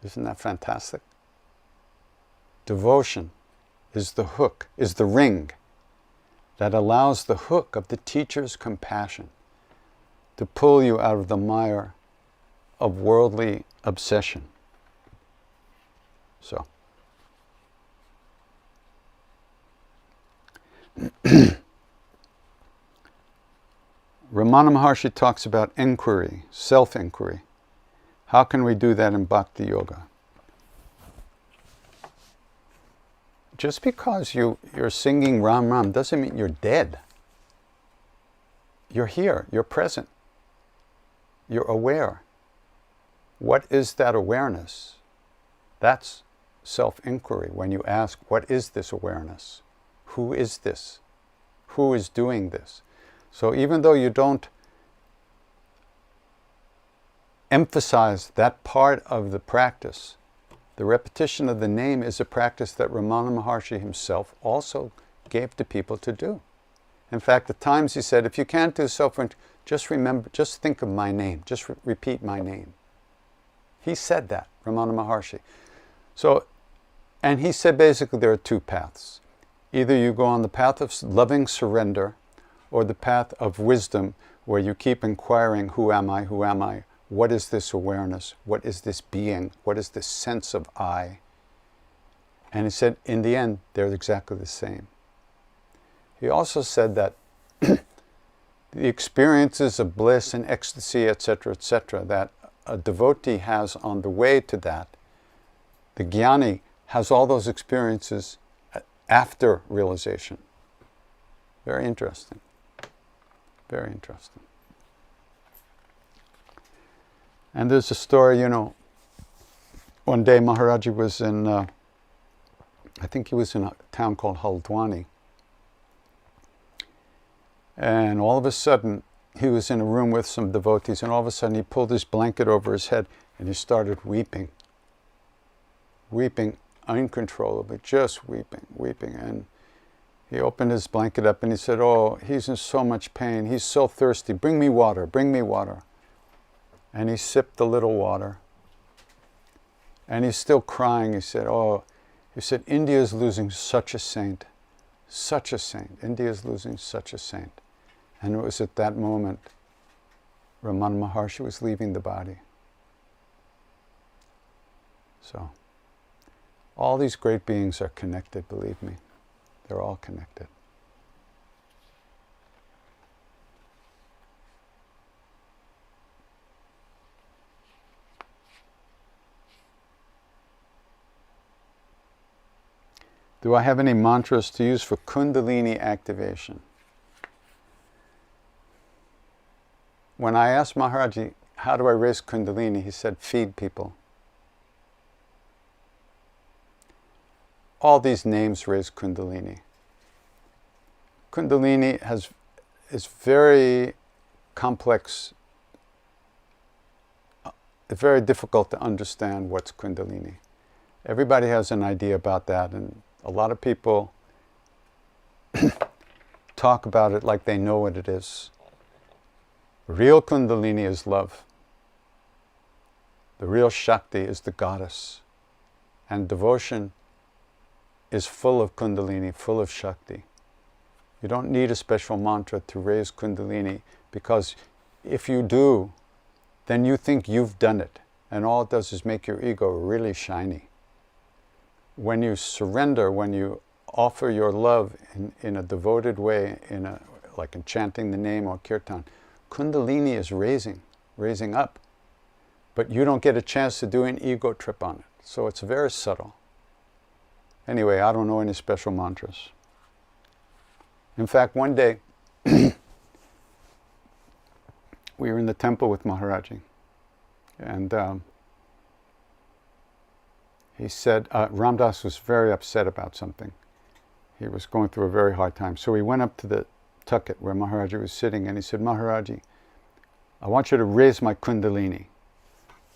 [SPEAKER 1] Isn't that fantastic? Devotion is the hook, is the ring that allows the hook of the teacher's compassion to pull you out of the mire of worldly obsession. So, Ramana Maharshi talks about inquiry, self-inquiry. How can we do that in Bhakti Yoga? Just because you're singing Ram Ram doesn't mean you're dead. You're here, you're present, you're aware. What is that awareness? That's self-inquiry. When you ask, what is this awareness? Who is this? Who is doing this? So even though you don't emphasize that part of the practice, the repetition of the name is a practice that Ramana Maharshi himself also gave to people to do. In fact, at times he said, if you can't do self-inquiry, just remember, just think of my name, just repeat my name. He said that, Ramana Maharshi. So, and he said basically there are two paths. Either you go on the path of loving surrender or the path of wisdom where you keep inquiring, who am I, who am I? What is this awareness? What is this being? What is this sense of I? And he said, in the end, they're exactly the same. He also said that the experiences of bliss and ecstasy, etc., that a devotee has on the way to that, the jnani has all those experiences after realization. Very interesting. Very interesting. And there's a story, one day Maharaji was in, I think he was in a town called Haldwani. And all of a sudden, he was in a room with some devotees, and all of a sudden he pulled his blanket over his head and he started weeping. Weeping uncontrollably, just weeping. And he opened his blanket up and he said, oh, he's in so much pain. He's so thirsty. Bring me water, bring me water. And he sipped the little water. And he's still crying. He said, India is losing such a saint. Such a saint. India is losing such a saint. And it was at that moment Ramana Maharshi was leaving the body. So, all these great beings are connected, believe me. They're all connected. Do I have any mantras to use for Kundalini activation? When I asked Maharaji, how do I raise Kundalini? He said, feed people. All these names raise Kundalini. Kundalini is very complex. It's very difficult to understand what's Kundalini. Everybody has an idea about that, and a lot of people talk about it like they know what it is. Real Kundalini is love. The real Shakti is the goddess. And devotion is full of Kundalini, full of Shakti. You don't need a special mantra to raise Kundalini, because if you do, then you think you've done it. And all it does is make your ego really shiny. When you surrender, when you offer your love in a devoted way, like in chanting the name or kirtan, Kundalini is raising. raising up. But you don't get a chance to do an ego trip on it. So it's very subtle. Anyway, I don't know any special mantras. In fact, one day, we were in the temple with Maharaji. And he said, Ram Dass was very upset about something. He was going through a very hard time. So he went up to the tucket where Maharaji was sitting, and he said, Maharaji, I want you to raise my Kundalini.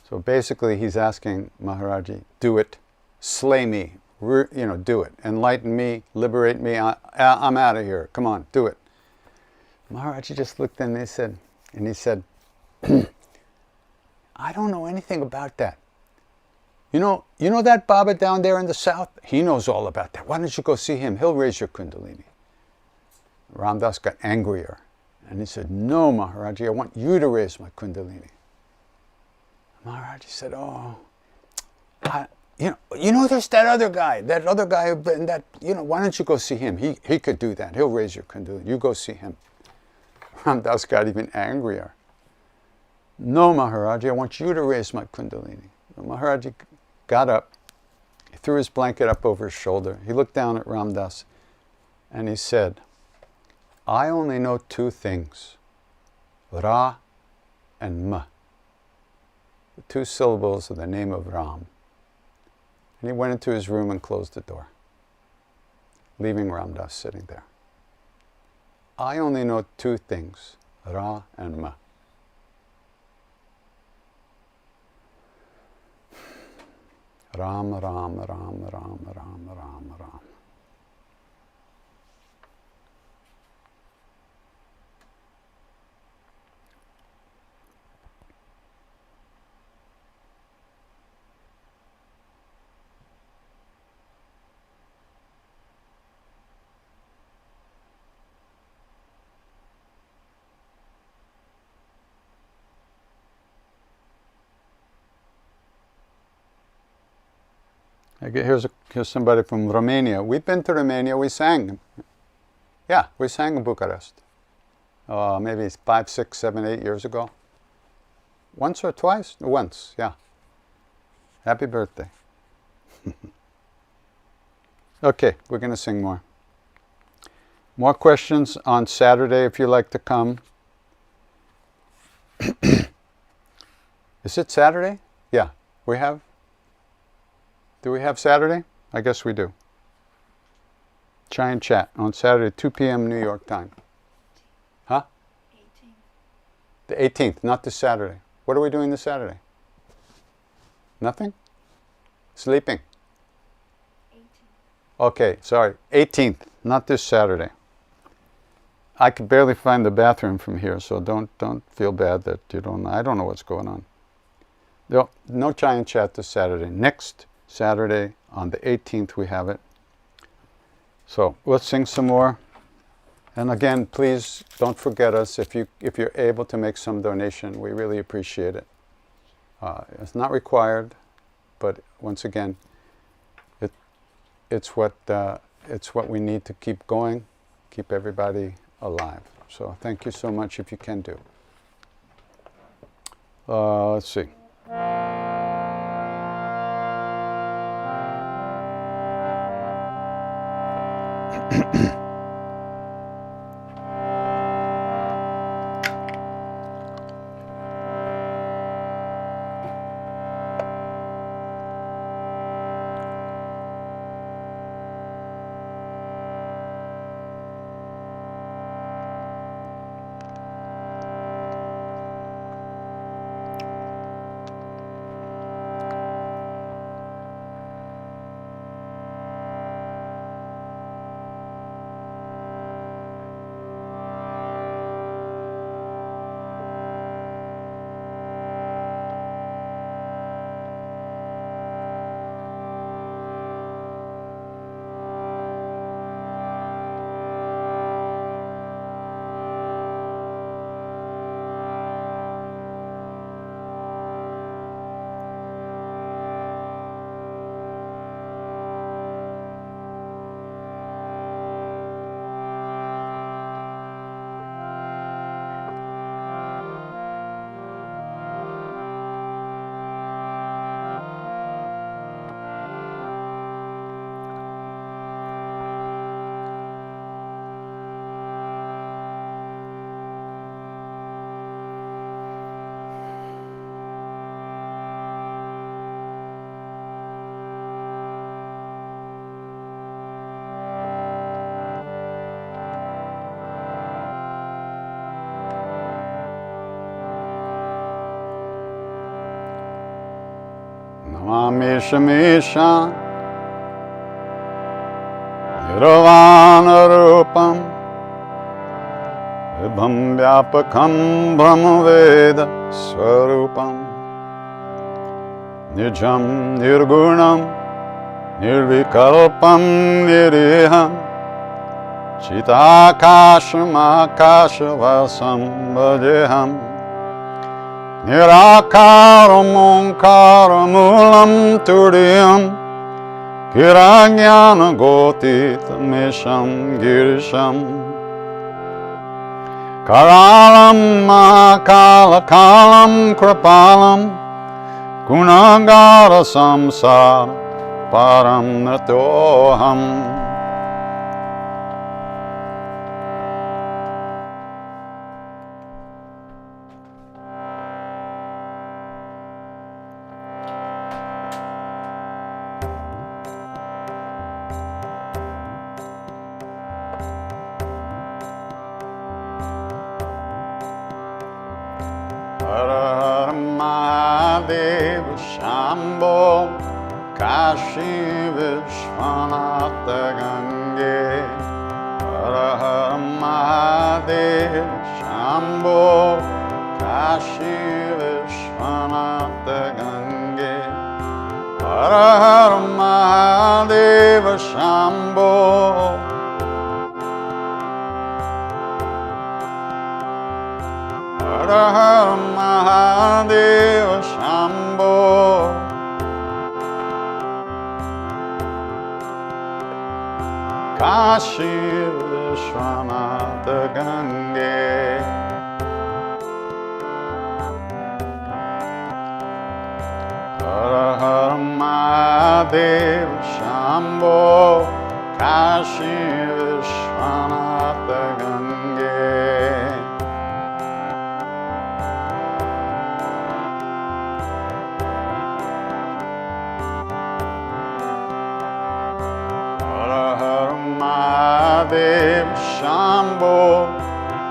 [SPEAKER 1] So basically he's asking Maharaji, do it, slay me, do it, enlighten me, liberate me, I'm out of here, come on, do it. Maharaji just looked and he said, I don't know anything about that. You know that Baba down there in the south? He knows all about that. Why don't you go see him? He'll raise your Kundalini. Ram Dass got angrier. And he said, no, Maharaji, I want you to raise my Kundalini. Maharaji said, oh, there's that other guy, why don't you go see him? He could do that. He'll raise your Kundalini. You go see him. Ram Dass got even angrier. No, Maharaji, I want you to raise my Kundalini. Maharaji got up, he threw his blanket up over his shoulder. He looked down at Ram Dass and he said, I only know two things, Ra and Ma. The two syllables of the name of Ram. And he went into his room and closed the door, leaving Ram Dass sitting there. I only know two things, Ra and Ma. Ram, Ram, Ram, Ram, Ram, Ram, Ram. Here's somebody from Romania. We've been to Romania. We sang. Yeah, we sang in Bucharest. Maybe 5, 6, 7, 8 years ago. Once or twice? Once, yeah. Happy birthday. Okay, we're going to sing more. More questions on Saturday if you'd like to come. Is it Saturday? Yeah, we have. Do we have Saturday? I guess we do. Chai and chat on Saturday, 2 p.m. New York time. Huh? 18th. The 18th, not this Saturday. What are we doing this Saturday? Nothing? Sleeping? 18th. Okay, sorry. 18th, not this Saturday. I could barely find the bathroom from here, so don't feel bad that you don't. I don't know what's going on. No Chai and chat this Saturday. Next Saturday, on the 18th, we have it. So let's sing some more. And again, please don't forget us. If you're able to make some donation, we really appreciate it. It's not required, but once again, it's what we need to keep going, keep everybody alive. So thank you so much if you can do. Let's see. Namami Shamisha Nirvana Rupam Vibham Vyapakam Brahmaveda Swarupam Nijam Nirgunam Nirvikalpam Niriham Chitakasham Akashavasam Bhajeham Nirakaram Omkaram Mulam Tudiyam Kiranyana Gotitamesham Girisham Karalam Mahakalakalam Kripalam Gunagara Samsara Param Natoham. Har Mahadeva Shambho Kashi Vishwanatha Gange. Har Mahadeva Shambho Kashi Vishwanatha Gange. Har Mahadeva Shambho Har Mahadeva Shambho Kashi Vishwanatha Gange. Har Mahadeva Shambho Kashi Vishwanatha Gange. Mahadeva Shambho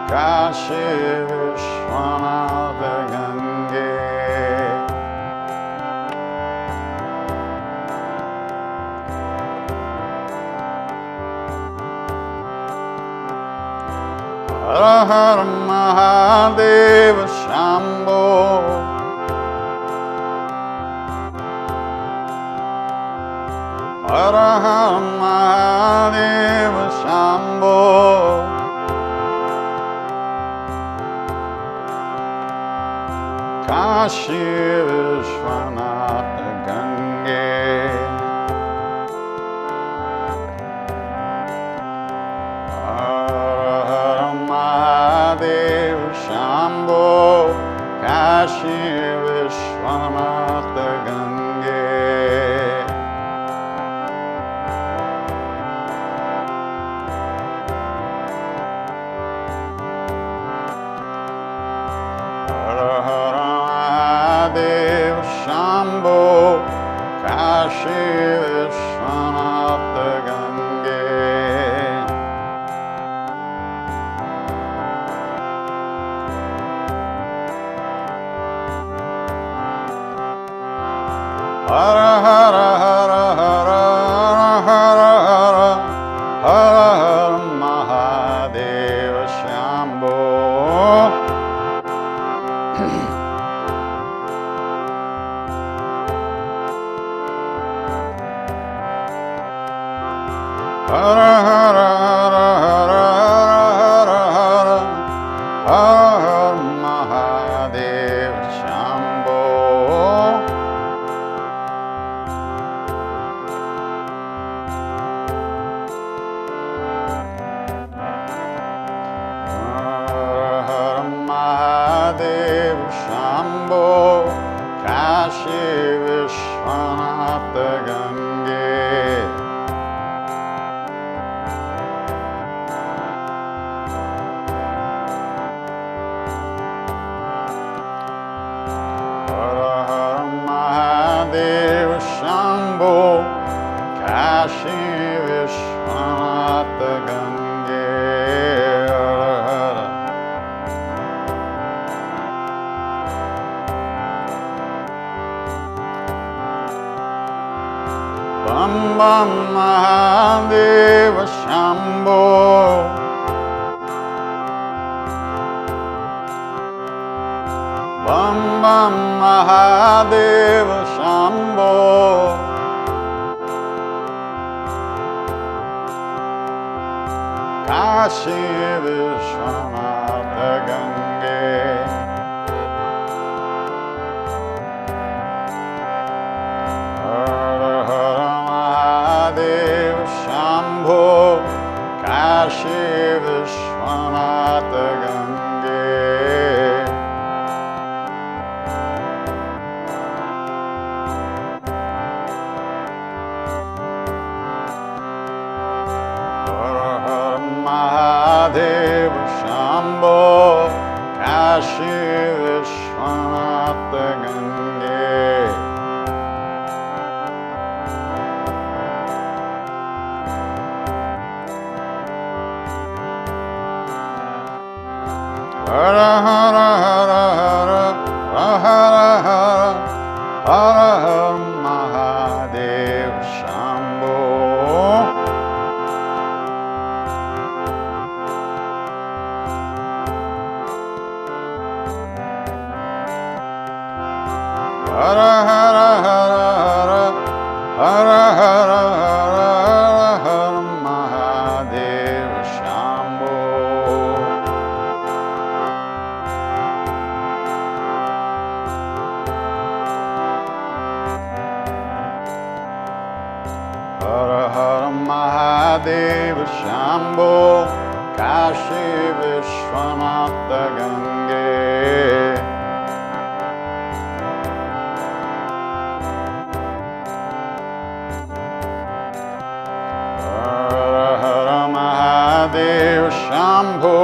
[SPEAKER 1] Kashi Vishwanatha Gange. Har Har Mahadeva Shambho Har Har Mahadeva Shambho Kashi Vishwanatha Gange. Har Har Mahadeva Shambho Kashi Vishwanatha Gange. Mahadeva Shambho Kashi Vishwanatha Gange. Har Har Har Har Har Har Har Mahadeva Shambho Har Har Har Har Har Har Mahadeva Shambho Har Har Mahadeva Shambho Kashi Vishwanatha Gange. Mahadeva Shambho Kashi Vishwanatha Gange. Bam Bam Mahadeva Shambho. Bam Bam Mahadeva Shambho. Kashi Vishwanath Gange. Hara Hara Mahadeva Shambho. Kashi Vishwanath Gange. Mahadeva Shambho. Kashi Vishwanath Gange. Hara Hara Hara Hara Hara Hara Hara Hara Mahadeva Shambho. Hara Hara Hara Hara Hara Hara Hara Hara Mahadeva Shambho. Hara Hara Mahadeva Shambho. Kashi Vishwanath Gange. Mahadeva Shambho.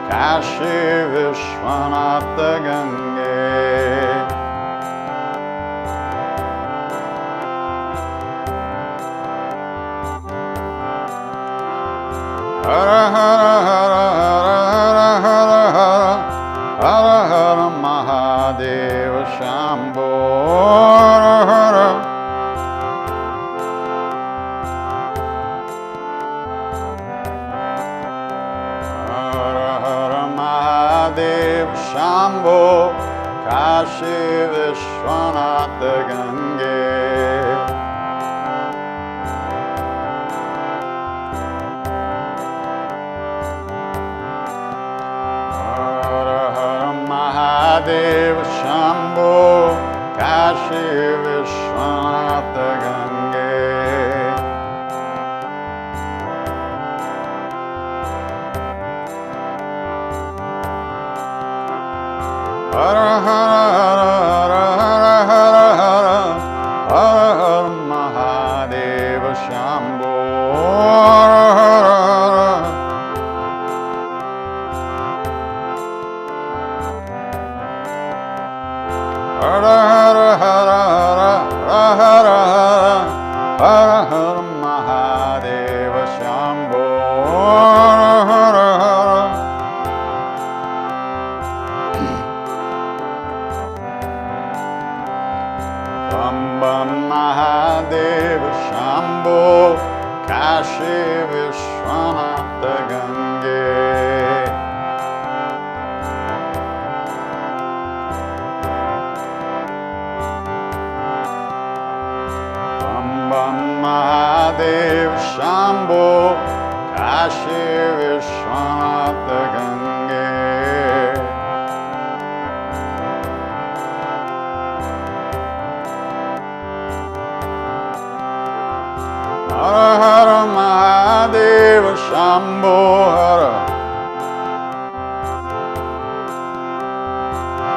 [SPEAKER 1] Kashi Vishwanath Gange. Hara Hara Hara Hara Hara Hara Hara Hara Mahadeva Shambho. Hara Hara. Mahadeva Shambho. Kashi Vishwanath Gange. Hara Hara Mahadeva Shambho. Kashi Vishwanath Gange. Hara Hara Hara Hara Hara Hara Hara Hara Mahadeva Shambho. Hara Hara Hara. Hara Hara Hara Hara Hara Hara Hara Hara Mahadeva Shambho. Hara Hara Hara. Bam Bam Mahadeva Shambho. Kashi Vishwanath Gange. Bam Bam Mahadeva Shambho. Kashi Vishwanath Gange. Hara Hara Mahadeva Shambho. Hara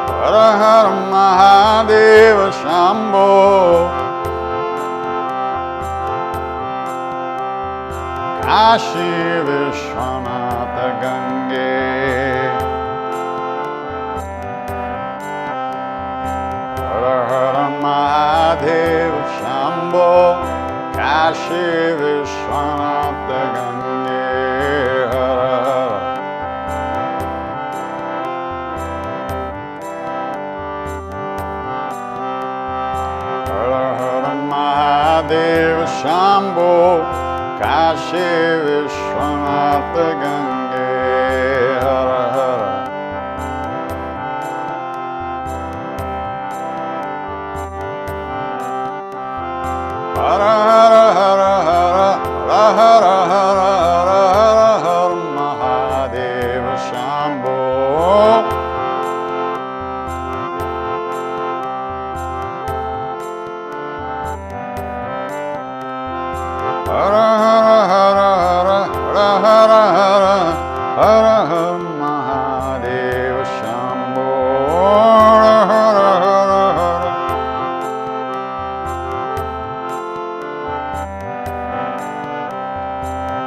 [SPEAKER 1] Hara Hara Mahadeva Shambho. Kashi Vishwanath Gange. Hara Hara Mahadeva Shambho. Kashi Vishwanath Gange. Hara Hara. Hara Hara Mahadeva Mahadeva Shambho Kashi Vishwanath Gange Hara Hara Hara Hara Hara Hara Hara Hara Hara Mahadeva Shambho Hara Hara Hara Hara Hara Hara Hara Hara Mahadeva Shambho Hara Hara Hara Hara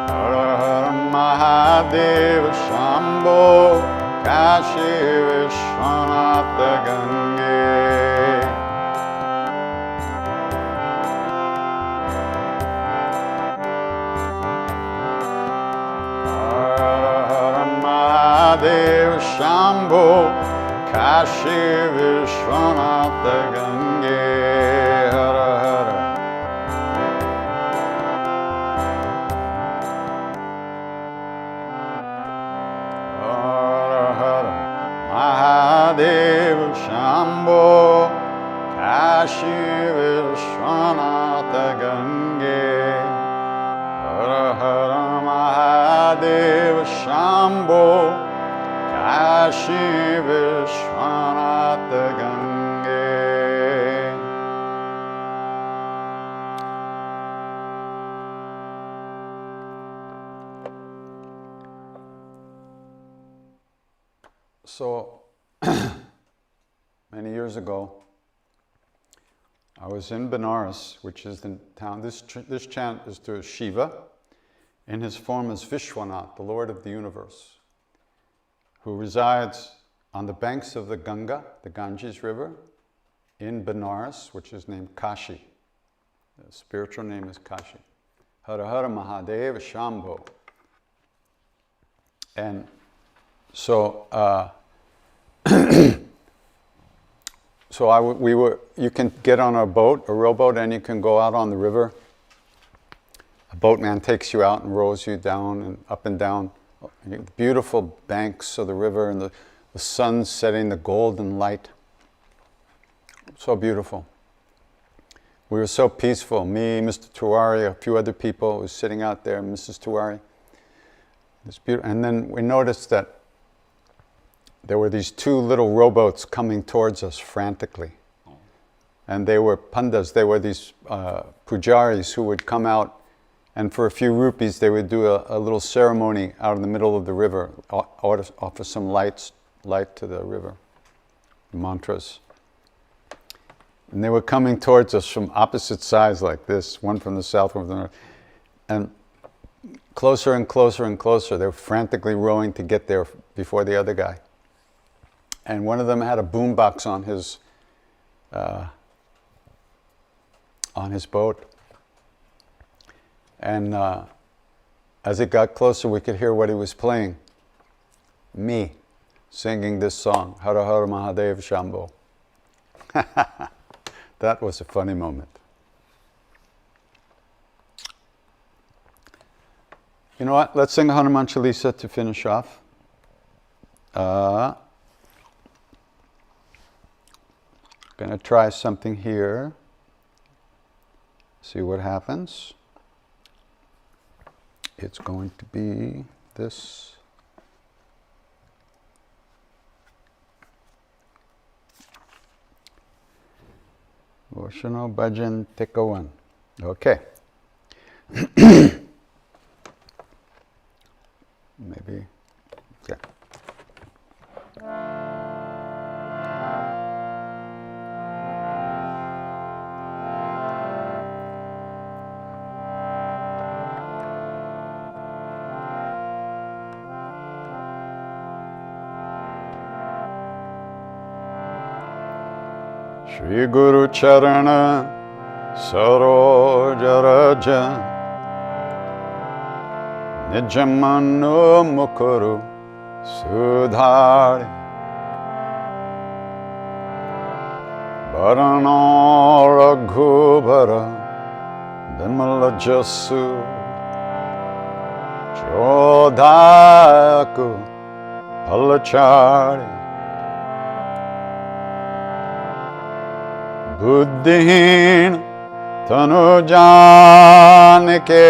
[SPEAKER 1] Hara Hara Mahadeva Shambho Kashi Vishwanath Gange Mahadeva Shambho Kashi Vishwanath Gange Hara Hara Hara Hara Mahadeva Shambho Kashi Vishwanath Gange Hara Hara Mahadeva Shambho Kashi Vishwanath Gange. So, many years ago, I was in Benares, which is the town. This chant is to Shiva, in his form as Vishwanath, the Lord of the universe, who resides on the banks of the Ganga, the Ganges River, in Benares, which is named Kashi. The spiritual name is Kashi. Hara Hara Mahadeva Shambho. And so, you can get on a boat, a rowboat, and you can go out on the river. A boatman takes you out and rows you down and up and down. The beautiful banks of the river and the sun setting the golden light. So beautiful. We were so peaceful. Me, Mr. Tiwari, a few other people was sitting out there, Mrs. Tiwari. It's beautiful. And then we noticed that there were these two little rowboats coming towards us frantically. And they were pandas, they were these pujaris who would come out, and for a few rupees they would do a little ceremony out in the middle of the river, offer some light to the river, mantras. And they were coming towards us from opposite sides like this, one from the south, one from the north. And closer and closer and closer, they were frantically rowing to get there before the other guy. And one of them had a boombox on his boat. And as it got closer, we could hear what he was playing. Me, singing this song, Hara Hara Mahadeva Shambho. That was a funny moment. You know what? Let's sing Hanuman Chalisa to finish off. Gonna try something here. See what happens. It's going to be this. Voshano Bhajan Tekawan. Okay. Maybe. Okay. Shri Guru Charana Saroja Raja Nijamano Mukuru Sudhari Varano Raghubara Vimala Jasu Chodhayaku Palachari Buddhihin Tanu Janike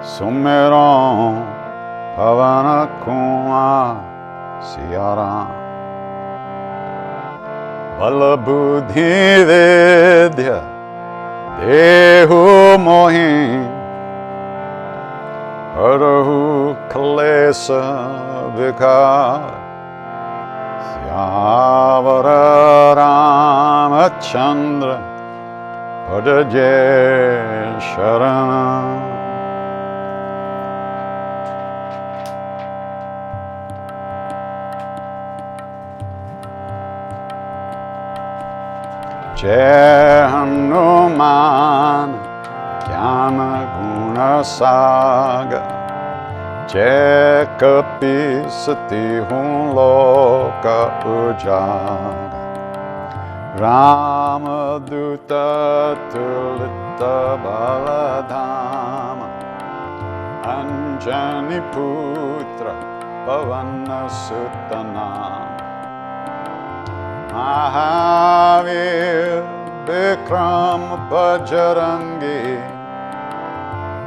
[SPEAKER 1] Sumeron Pavana Kuma Siyaram Bala Buddhi Vidya Dehu Mohin Harahu Kalesa Vikar Syavara Ramachandra Padaje Sharanam Jai Hanuman Jnana Guna Saga Jai Kapi Sati Hun Loka Ujaga Ramaduta Tulita Baladhama Anjani Putra Pavana Sutanam Mahavir Bikram Bajrangi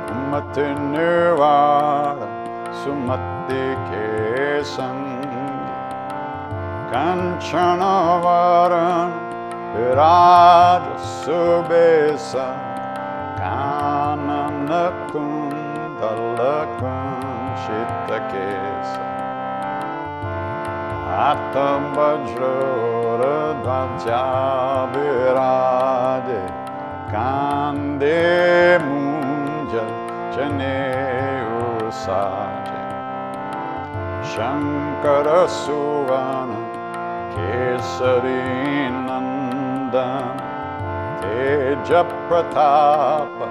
[SPEAKER 1] Kumati Nirvara Sumati Kesangi Kanchana Varan Viraja Subesa Kanana Kundala Kunshita Kesa Atam Vajra Dvaja Virade Kande Munja Jane Usaje Shankara Suvana Kesari Nandan Teja Pratapa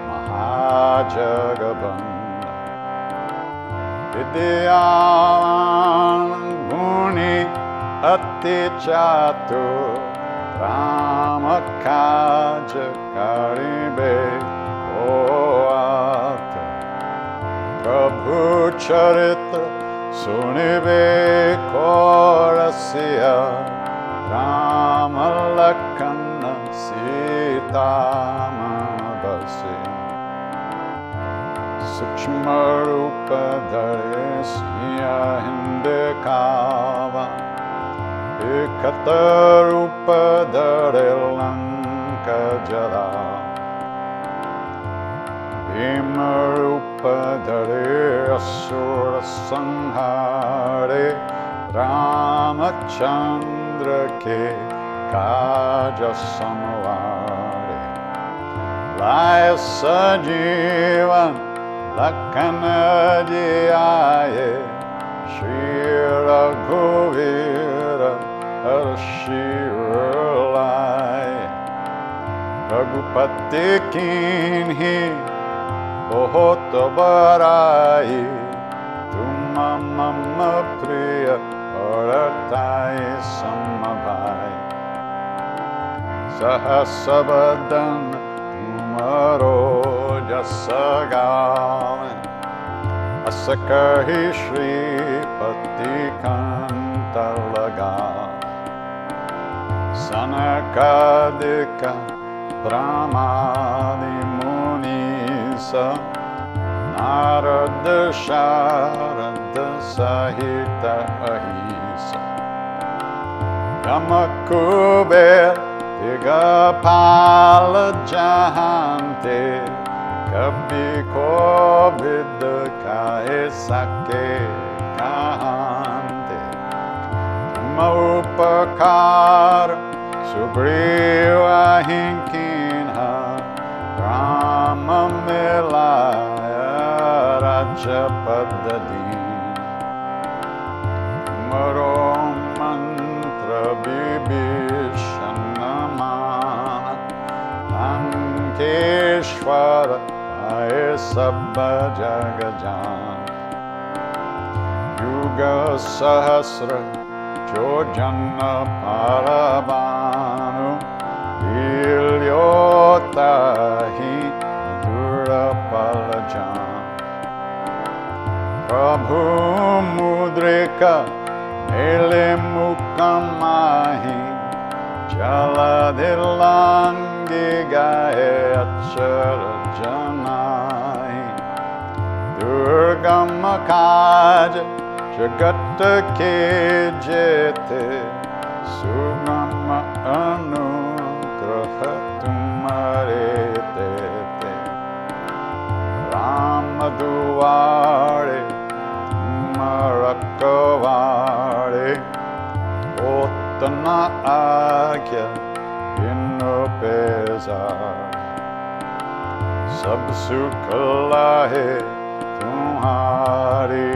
[SPEAKER 1] Mahajagabanda Vidyavan Guni Ati Chatu Ramakaja Karibe Oata Prabhu Charitra Sunibe Korasya Ramalakana Sita Manabasi Sukshmarupa Dharesya Hindekava Ekatarupa Dharelanka Jara Bhimarupa Dhare Asura Sanghare Ramachandra Ke Kaja Samvare Laya Sajivan Lakana Jiyaye Shri Raghavira Harshirlaya Raghupati Kinhi Bahut Barai Tumma Mama Priya Bharatai Samabhai Sahasabadan Tumaro Jasagavan Asakahi Shri Pati Kantalaga Sanakadika Brahmani Munisa Narada Sharada Sahita Ahisa Yamakubel Tigapala Jahante Kabhi Kovid Kae Sake Kahante Maupakar Sugriva Hinkinha Rama Milaya Rajapadadin Maro Mantra Bibhishanamana Lankeshwara Aye Sabba Jagajan Yuga Sahasra Jojana Parabanu Ilyo hota hi madura palajan. Prabhu mudrika mele mukamahi jaladhilangi gaye achara janai. Durgam kaj jagat ke jete sugam anugraha tumare tete. Ram duare marakavare otana agya binu pesar. Sab sukh lahe tumhari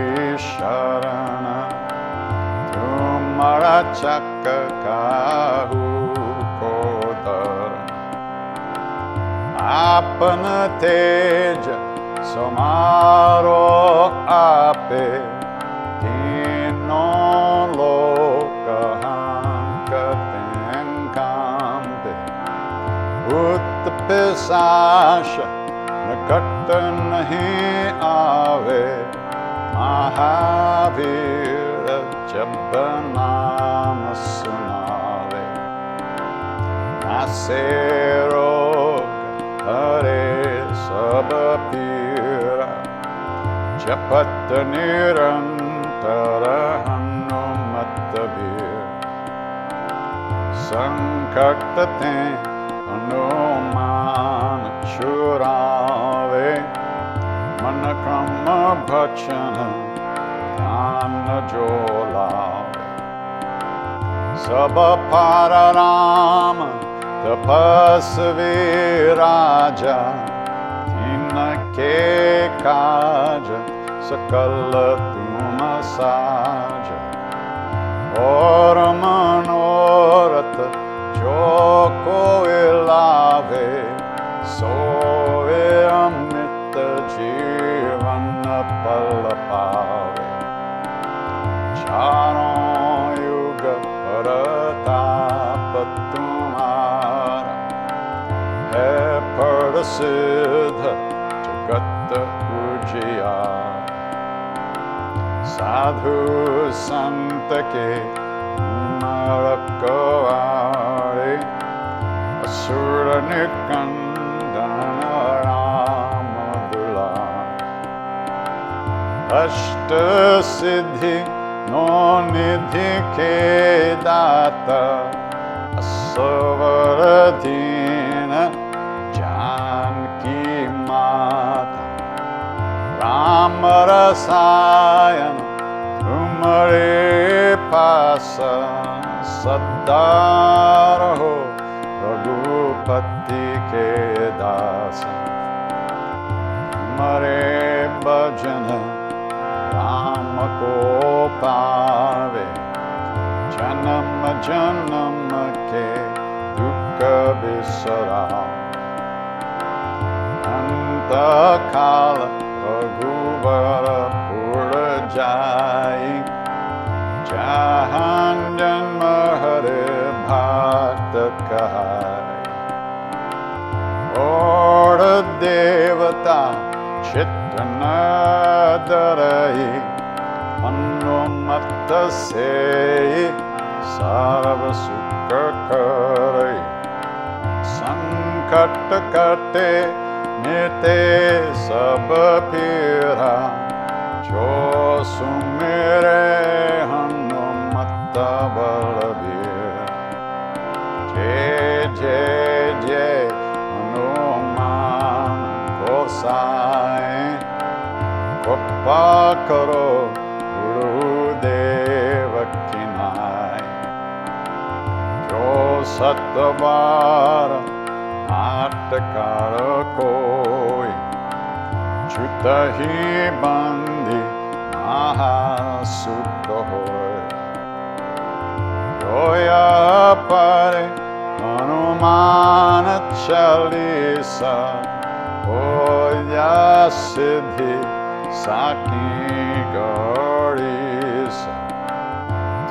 [SPEAKER 1] sharana, tumhara chakka kahu ko dharan. Apana teja samaro ape, tino loka hankaten kampe. Utpisasha nakat nahi aave, Mahavir jab naam sunave. Nase rog hare sab pira, japat nirantara hanumat vir. Sankat te hanuman churave, manakama bhachana dana jolave. Saba pararama tapasvi raja, tinake kaja sakala tuma saja. Or manorat jo koi lave, soe amit jivan pal pave. Charon yuga paratap tumhara, hai parasiddha jagat ujiyar. Sadhu sant ke marakavare, asura nikandana ramadula. Ashta siddhi no nidhi ke data, asavaradhina janki mata. Rama rasayan tumare pasa, saddaraho raghupati ke dasa. Tumare bhajana Rama ko pave, janam janam ke dukha bisara. Anta kala Raghuvara pura jai, jahan janma hare bhakta kahai. Lord devata chitana darai, manumatta sei sarva sukha karai. Sankat kate mite sab pira, jo sumere hanumatta balabir. Jai jai jai hanuman gosai, kripa karo gurudeva kinai. Jo satvara atakara koi, chuta hi bandi mahasukha hoy. Joya pare hanuman chalisa, hoya siddhi saki gaurisa.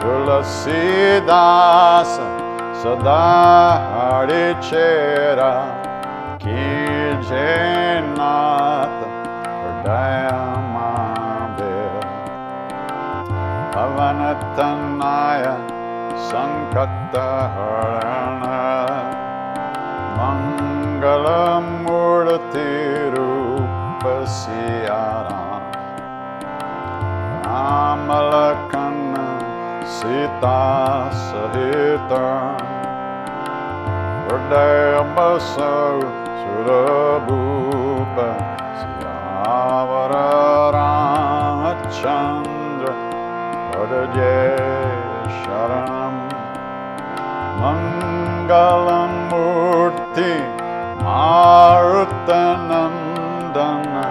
[SPEAKER 1] Tulasi dasa sada hari chera, ki jai nath hridaya mahavir Pavanatanaya sankata harana Mangalamurti rupa siyaram Ramalakana Sita Sahitam Hridayabhasau Surabhupa Siyavara Ramachandra Vadaje Sharanam Mangalam Murti Marutanandana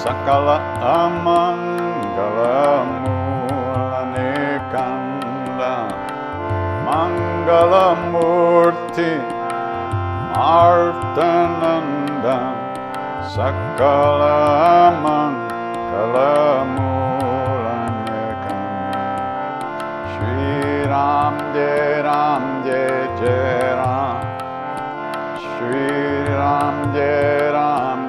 [SPEAKER 1] Sakala Amangala Kanda Mangala Murti Martananda Sakala Mangala Mulanekanda Shri Ram Jai Ram Shri Ram Jai Ram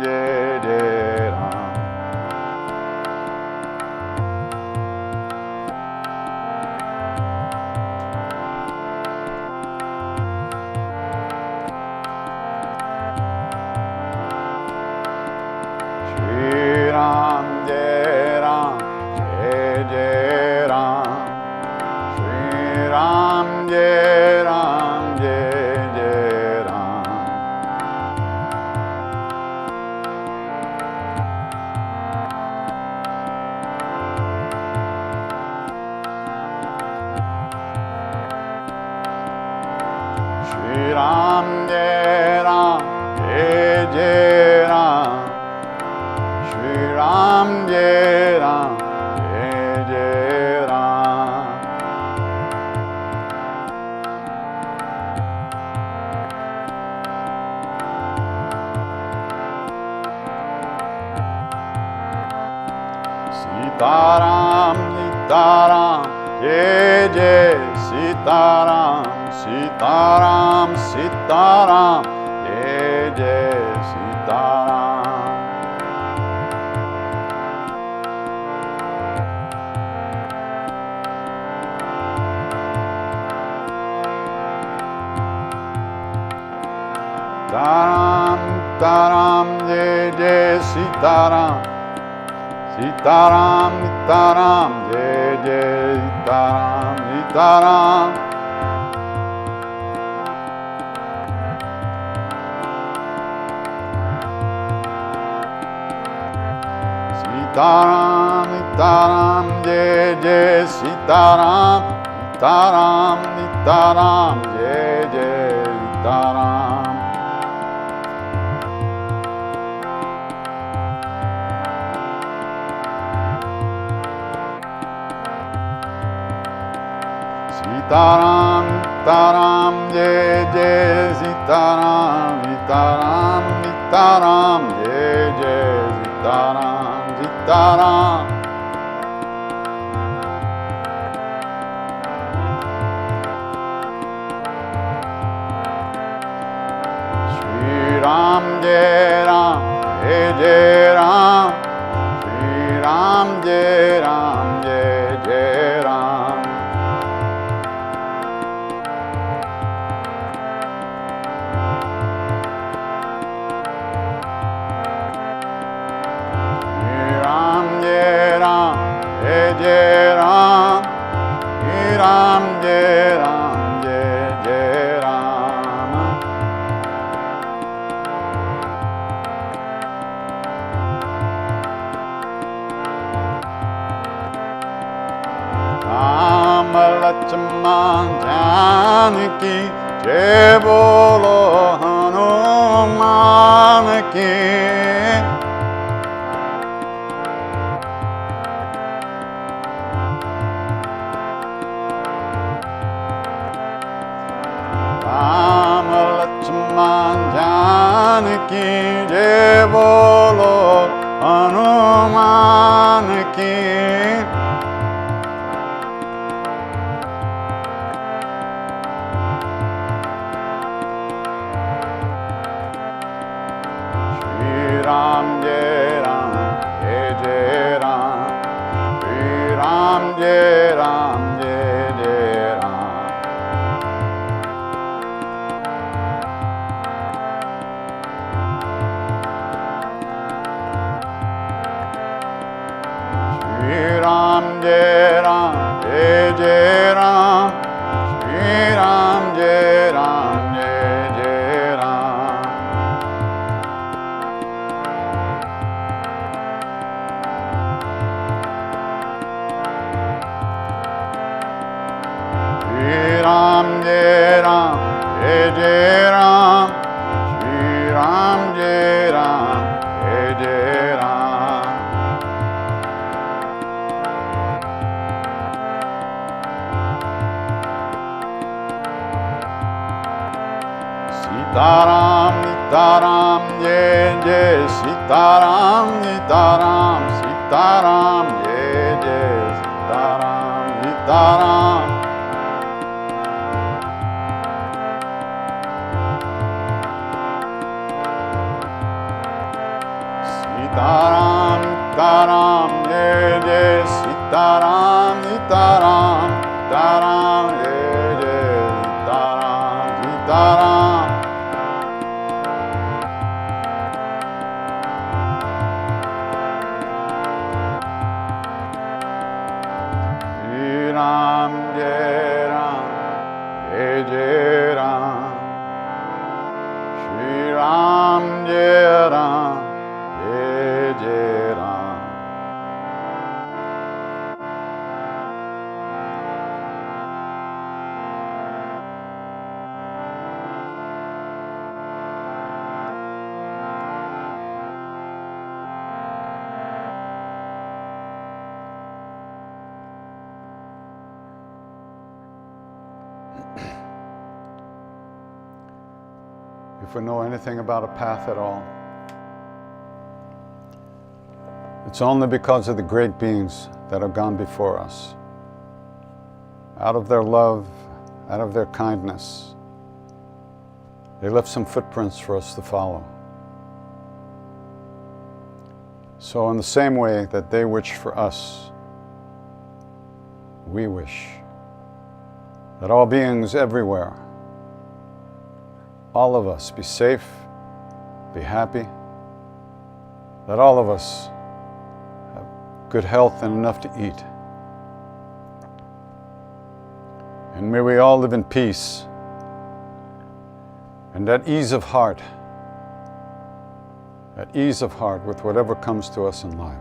[SPEAKER 1] Sitaram, Sitaram, Jai Jai Sitaram, Sitaram, Sitaram, Jai Jai Sitaram. Taram, Taram, Jai Jai Sitaram. Sitaram, Sitaram, Jai Jai Sitaram, Sitaram. Sitaram, Sitaram, Jai Jai Sitaram, Sitaram, Sitaram, Jai Jai Sitaram. Sitaram, Sitaram, Jai Jai Sitaram, Sitaram, Sitaram, Jai Jai Sitaram, Sitaram. Shri Ram, Jai Ram, Jai Jai Ram, Shri Ram, Jai Ram, Jai Jai Ram. Jai Ram, Jai Ram, Jai Ram, Jai Jai Ram. Ram Lakshman Janaki, Jai Bolo Hanuman ki. Ram Lakshman Janaki, Jai Bolo Hanuman ki. Jai Ram, Jai Jai Ram, Shri Ram Jai Ram, Jai Jai Ram. Sitaram, Nitaram, Jai Jai Sitaram, Nitaram, Sitaram, Jai Jai Sitaram, Nitaram. Sitaram, Nitaram, Jai Jai Sitaram, Nitaram, Nitaram, Jai Jai Sitaram, Sitaram. Ram Jai Ram, Jai Jai Ram, Shri Ram Jai Ram, Jai Jai Ram. If we know anything about a path at all, it's only because of the great beings that have gone before us. Out of their love, out of their kindness, they left some footprints for us to follow. So in the same way that they wish for us, we wish that all beings everywhere, all of us, be safe, be happy, that all of us have good health and enough to eat. And may we all live in peace and at ease of heart with whatever comes to us in life.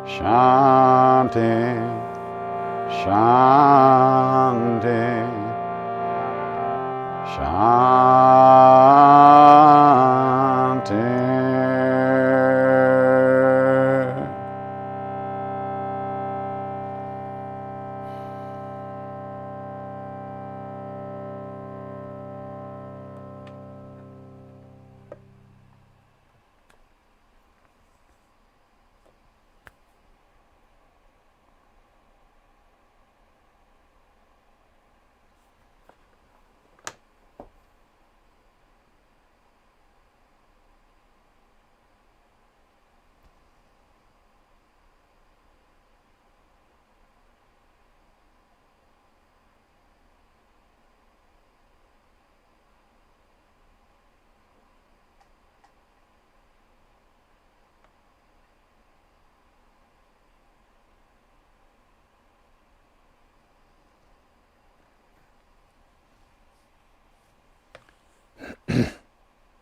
[SPEAKER 1] Chanting, chanting, chanting.